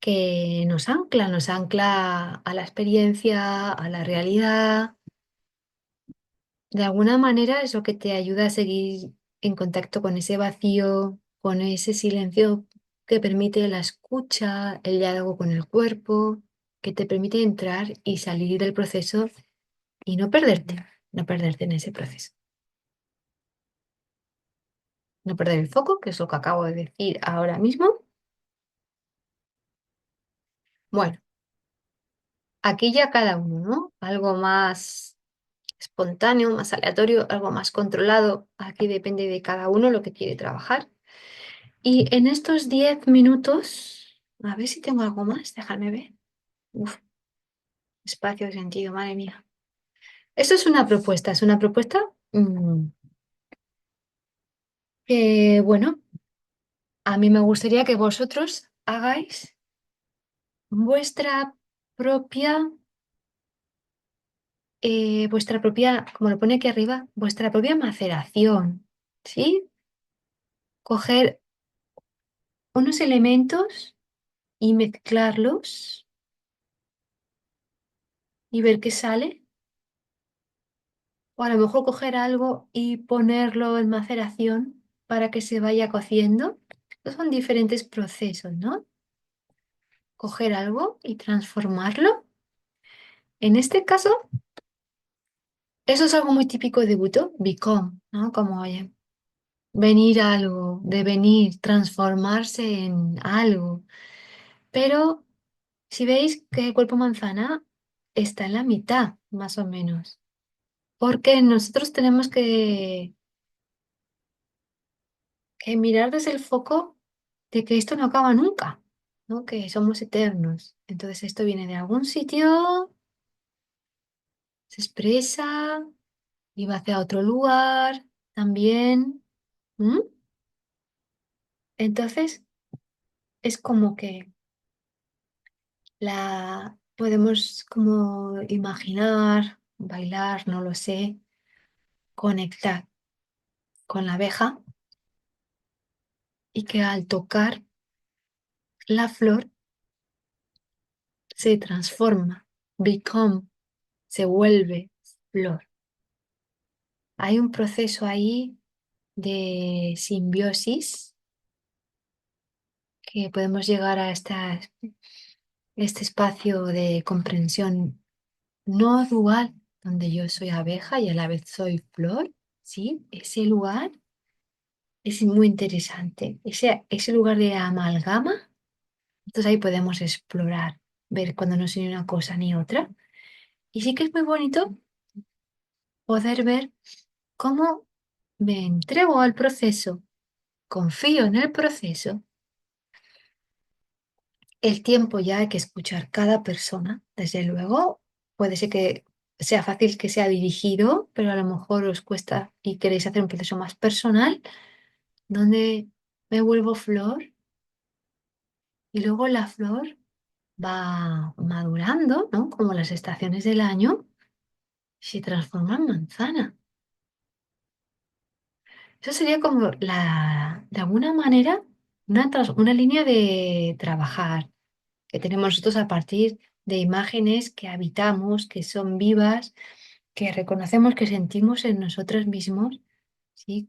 Speaker 1: que nos ancla a la experiencia, a la realidad. De alguna manera es lo que te ayuda a seguir en contacto con ese vacío, con ese silencio que permite la escucha, el diálogo con el cuerpo, que te permite entrar y salir del proceso y no perderte en ese proceso. No perder el foco, que es lo que acabo de decir ahora mismo. Bueno, aquí ya cada uno, ¿no? Algo más espontáneo, más aleatorio, algo más controlado. Aquí depende de cada uno lo que quiere trabajar. Y en estos 10 minutos, a ver si tengo algo más, déjame ver. Uf, espacio de sentido, madre mía. Esto es una propuesta que, bueno, a mí me gustaría que vosotros hagáis vuestra propia, como lo pone aquí arriba, vuestra propia maceración, ¿sí? Coger unos elementos y mezclarlos y ver qué sale. O a lo mejor coger algo y ponerlo en maceración para que se vaya cociendo. Estos son diferentes procesos, ¿no? Coger algo y transformarlo. En este caso, eso es algo muy típico de Buto, become, ¿no? Como oye, venir a algo, devenir, transformarse en algo. Pero si veis que el cuerpo manzana está en la mitad, más o menos. Porque nosotros tenemos que mirar desde el foco de que esto no acaba nunca, ¿no? Que somos eternos. Entonces esto viene de algún sitio, se expresa y va hacia otro lugar también. ¿M? Entonces es como que la podemos como imaginar, bailar, no lo sé, conectar con la abeja y que al tocar la flor se transforma, become, se vuelve flor. Hay un proceso ahí de simbiosis que podemos llegar a este espacio de comprensión no dual, donde yo soy abeja y a la vez soy flor, ¿sí? Ese lugar es muy interesante. Ese lugar de amalgama, entonces ahí podemos explorar, ver cuando no soy ni una cosa ni otra. Y sí que es muy bonito poder ver cómo me entrego al proceso, confío en el proceso. El tiempo ya hay que escuchar cada persona, desde luego. Puede ser que sea fácil que sea dirigido, pero a lo mejor os cuesta y queréis hacer un proceso más personal, donde me vuelvo flor y luego la flor va madurando, ¿no? Como las estaciones del año, y se transforma en manzana. Eso sería como de alguna manera, una línea de trabajar que tenemos nosotros a partir de imágenes que habitamos, que son vivas, que reconocemos, que sentimos en nosotros mismos, ¿sí?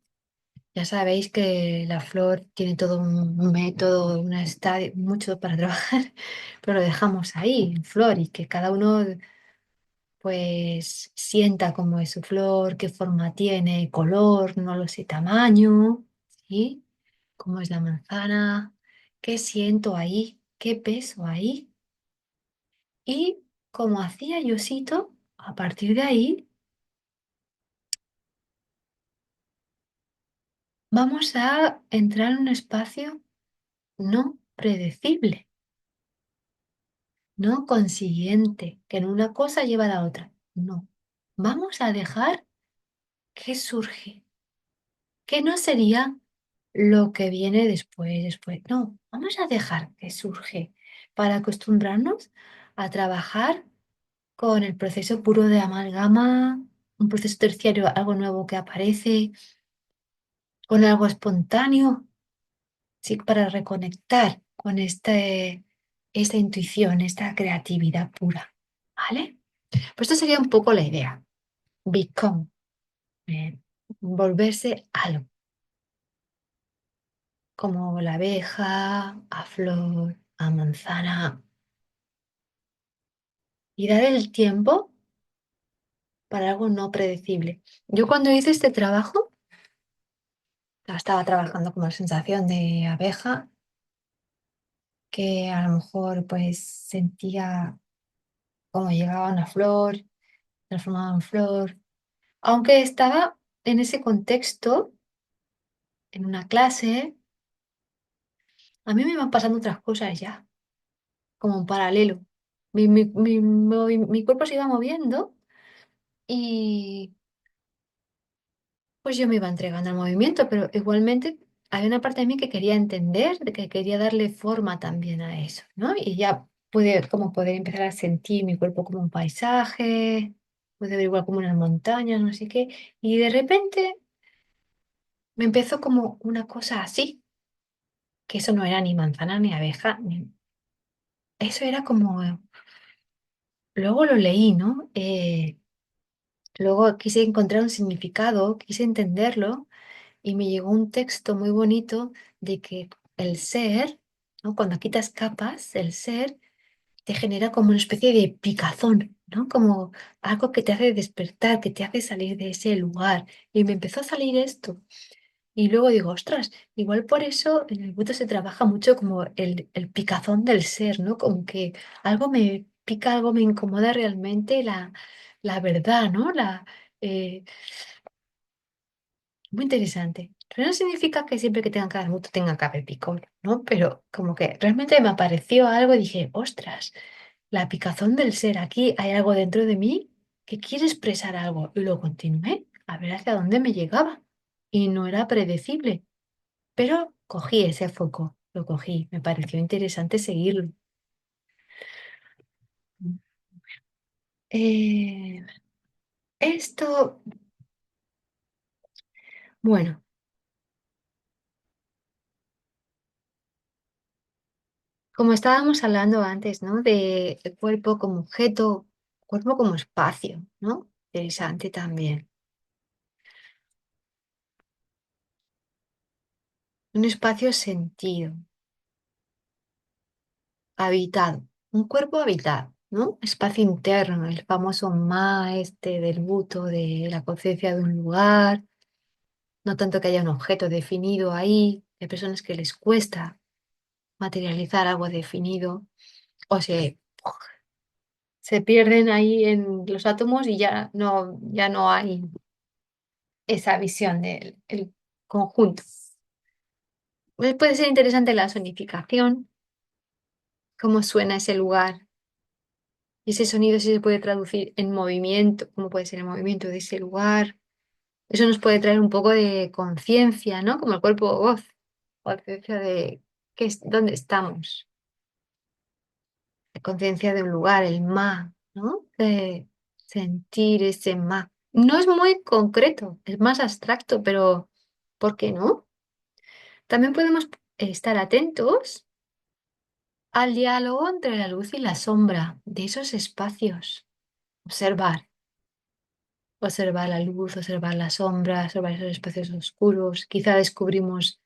Speaker 1: Ya sabéis que la flor tiene todo un método, una estadio, mucho para trabajar, pero lo dejamos ahí, en flor, y que cada uno pues sienta cómo es su flor, qué forma tiene, color, no lo sé, tamaño, ¿sí? Cómo es la manzana, qué siento ahí, qué peso ahí. Y como hacía Yosito, a partir de ahí vamos a entrar en un espacio no predecible, no consiguiente, que en una cosa lleva a la otra. No. Vamos a dejar que surge, que no sería lo que viene después. No, vamos a dejar que surge para acostumbrarnos a trabajar con el proceso puro de amalgama, un proceso terciario, algo nuevo que aparece, con algo espontáneo, sí, para reconectar con esta intuición, esta creatividad pura. ¿Vale? Pues esto sería un poco la idea. Become, eh, volverse algo, como la abeja, a flor, a manzana, y dar el tiempo para algo no predecible. Yo cuando hice este trabajo, estaba trabajando con la sensación de abeja, que a lo mejor pues sentía cómo llegaba una flor, transformaba en flor. Aunque estaba en ese contexto, en una clase, a mí me iban pasando otras cosas ya, como en paralelo. Mi cuerpo se iba moviendo y pues yo me iba entregando al movimiento, pero igualmente había una parte de mí que quería entender, de que quería darle forma también a eso, ¿no? Y ya pude como poder empezar a sentir mi cuerpo como un paisaje, pude ver igual como unas montañas, no sé qué, y de repente me empezó como una cosa así, que eso no era ni manzana ni abeja, eso era como, luego lo leí, ¿no? Luego quise encontrar un significado, quise entenderlo y me llegó un texto muy bonito de que el ser, ¿no? Cuando quitas capas, el ser te genera como una especie de picazón, ¿no? Como algo que te hace despertar, que te hace salir de ese lugar. Y me empezó a salir esto. Y luego digo, ostras, igual por eso en el buddo se trabaja mucho como el picazón del ser, ¿no? Como que algo me pica, algo me incomoda realmente la verdad, ¿no? Eh, Muy interesante. Pero no significa que siempre que tenga que dar mucho tenga que haber picor, ¿no? Pero como que realmente me apareció algo y dije, ostras, la picazón del ser, aquí hay algo dentro de mí que quiere expresar algo. Y lo continué a ver hacia dónde me llegaba. Y no era predecible, pero cogí ese foco, lo cogí. Me pareció interesante seguirlo. Eh, esto, bueno, como estábamos hablando antes, ¿no? De el cuerpo como objeto, cuerpo como espacio, ¿no? Interesante también. Un espacio sentido, habitado, un cuerpo habitado, ¿no? Espacio interno, el famoso ma este del buto, de la conciencia de un lugar, no tanto que haya un objeto definido ahí, hay personas que les cuesta materializar algo definido o se pierden ahí en los átomos y ya no hay esa visión del el conjunto. Puede ser interesante la sonificación, cómo suena ese lugar y ese sonido si se puede traducir en movimiento, cómo puede ser el movimiento de ese lugar. Eso nos puede traer un poco de conciencia, ¿no? Como el cuerpo o voz, conciencia de dónde estamos, la conciencia de un lugar, el ma, ¿no? De sentir ese ma. No es muy concreto, es más abstracto, pero ¿Por qué no? También podemos estar atentos al diálogo entre la luz y la sombra de esos espacios. Observar, observar la luz, observar la sombra, observar esos espacios oscuros. Quizá descubrimos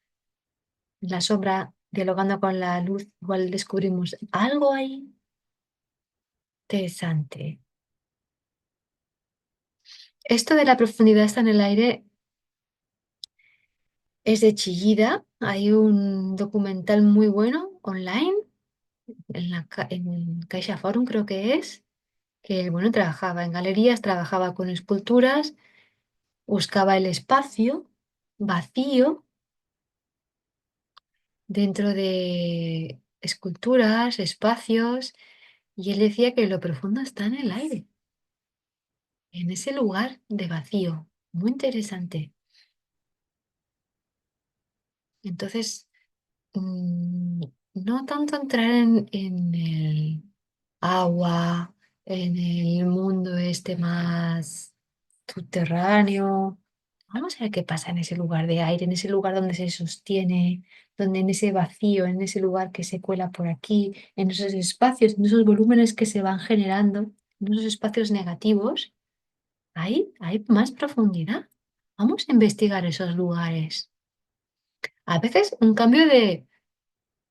Speaker 1: la sombra dialogando con la luz, igual descubrimos algo ahí interesante. Esto de la profundidad está en el aire es de Chillida. Hay un documental muy bueno online en Caixa Forum, creo que es, que bueno, trabajaba en galerías, trabajaba con esculturas, buscaba el espacio vacío dentro de esculturas, espacios, y él decía que lo profundo está en el aire, en ese lugar de vacío. Muy interesante. Entonces, mm, no tanto entrar en el agua, en el mundo este más subterráneo. Vamos a ver qué pasa en ese lugar de aire, en ese lugar donde se sostiene, donde en ese vacío, en ese lugar que se cuela por aquí, en esos espacios, en esos volúmenes que se van generando, en esos espacios negativos, hay más profundidad. Vamos a investigar esos lugares. A veces un cambio de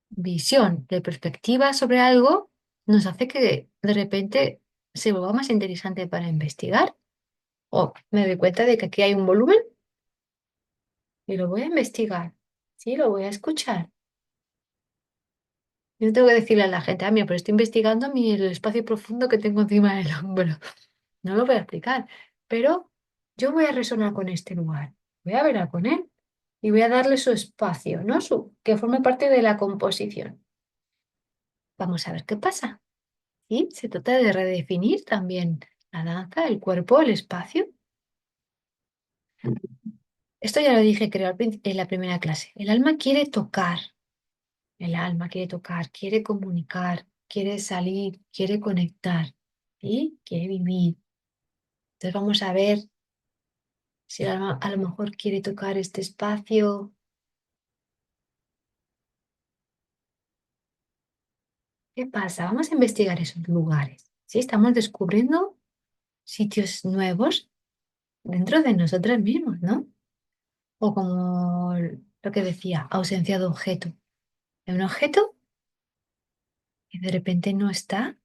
Speaker 1: visión, de perspectiva sobre algo, nos hace que de repente se vuelva más interesante para investigar. O me doy cuenta de que aquí hay un volumen y lo voy a investigar. Sí, lo voy a escuchar. Yo no tengo que decirle a la gente, ah, mira, pero estoy investigando el espacio profundo que tengo encima del hombro. No lo voy a explicar, pero yo voy a resonar con este lugar. Voy a ver con él y voy a darle su espacio, ¿no? Que forme parte de la composición. Vamos a ver qué pasa. Y se trata de redefinir también la danza, el cuerpo, el espacio. Esto ya lo dije, creo, en la primera clase. El alma quiere tocar, el alma quiere tocar, quiere comunicar, quiere salir, quiere conectar y quiere vivir. Entonces vamos a ver si el alma a lo mejor quiere tocar este espacio. ¿Qué pasa? Vamos a investigar esos lugares. Sí, estamos descubriendo sitios nuevos dentro de nosotros mismos, ¿no? O como lo que decía, ausencia de objeto. De un objeto que de repente no está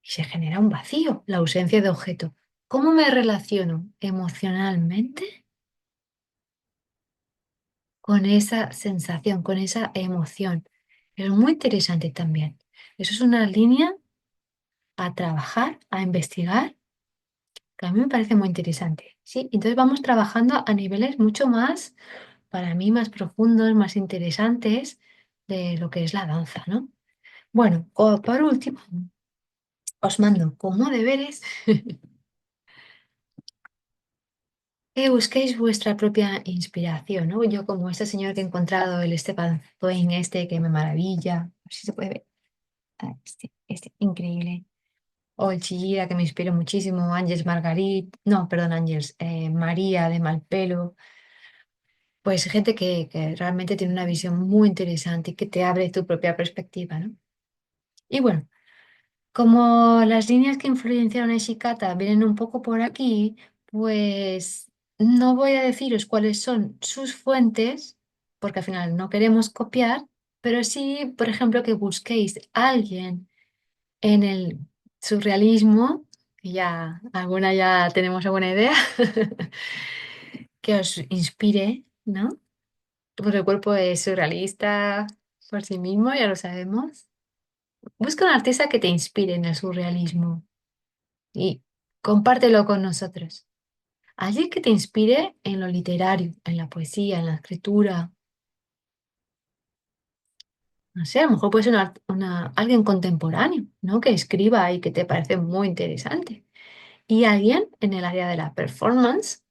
Speaker 1: y se genera un vacío, la ausencia de objeto. ¿Cómo me relaciono emocionalmente con esa sensación, con esa emoción? Es muy interesante también. Eso es una línea a trabajar, a investigar, que a mí me parece muy interesante. ¿Sí? Entonces vamos trabajando a niveles mucho más, para mí, más profundos, más interesantes de lo que es la danza, ¿no? Bueno, por último, os mando como deberes que busquéis vuestra propia inspiración, ¿no? Yo como este señor que he encontrado, el Esteban Zweig este, que me maravilla, a ver si se puede ver, ah, este, increíble. O el Chillida, que me inspiró muchísimo, Ángeles Margarit, no, perdón, Ángeles, María de Malpelo, pues gente que realmente tiene una visión muy interesante y que te abre tu propia perspectiva, ¿no? Y bueno, como las líneas que influenciaron a Ishikata vienen un poco por aquí, pues no voy a deciros cuáles son sus fuentes, porque al final no queremos copiar, pero sí, por ejemplo, que busquéis a alguien en el surrealismo, que ya alguna ya tenemos alguna idea, que os inspire, ¿no? Porque el cuerpo es surrealista por sí mismo, ya lo sabemos. Busca un artista que te inspire en el surrealismo y compártelo con nosotros. Alguien que te inspire en lo literario, en la poesía, en la escritura. No sé, a lo mejor puede ser alguien contemporáneo, ¿no? Que escriba y que te parece muy interesante. Y alguien en el área de la performance,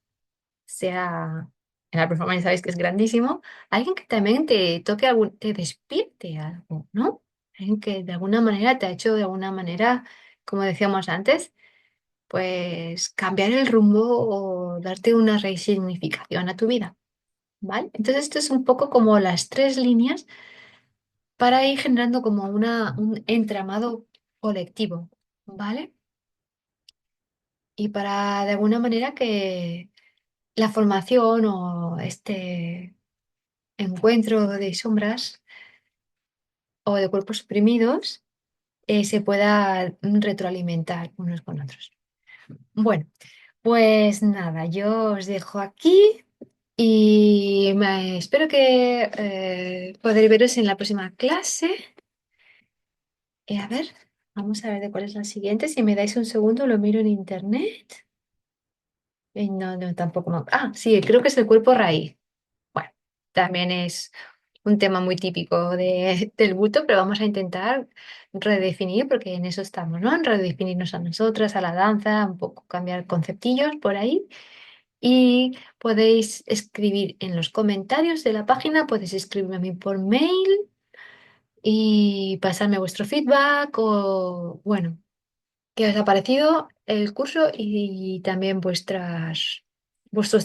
Speaker 1: sea, en la performance sabéis que es grandísimo, alguien que también te toque algún, te despierte algo, ¿no? Alguien que de alguna manera te ha hecho de alguna manera, como decíamos antes, pues cambiar el rumbo o darte una resignificación a tu vida. ¿vale? Entonces esto es un poco como las tres líneas para ir generando como un entramado colectivo, ¿vale? Y para de alguna manera que la formación o este encuentro de sombras o de cuerpos suprimidos se pueda retroalimentar unos con otros. Bueno, pues nada, yo os dejo aquí y espero que poder veros en la próxima clase. A ver, vamos a ver de cuál es la siguiente. Si me dais un segundo, lo miro en internet. No, no, tampoco. Ah, sí, creo que es el cuerpo raíz. Bueno, también es un tema muy típico del buto, pero vamos a intentar redefinir, porque en eso estamos, ¿no? En redefinirnos a nosotras, a la danza, un poco cambiar conceptillos por ahí. Y podéis escribir en los comentarios de la página, podéis escribirme a mí por mail y pasarme vuestro feedback o, bueno, qué os ha parecido el curso y también vuestros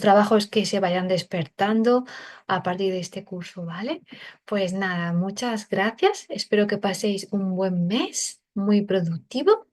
Speaker 1: trabajos que se vayan despertando a partir de este curso, ¿vale? Pues nada, muchas gracias. Espero que paséis un buen mes, muy productivo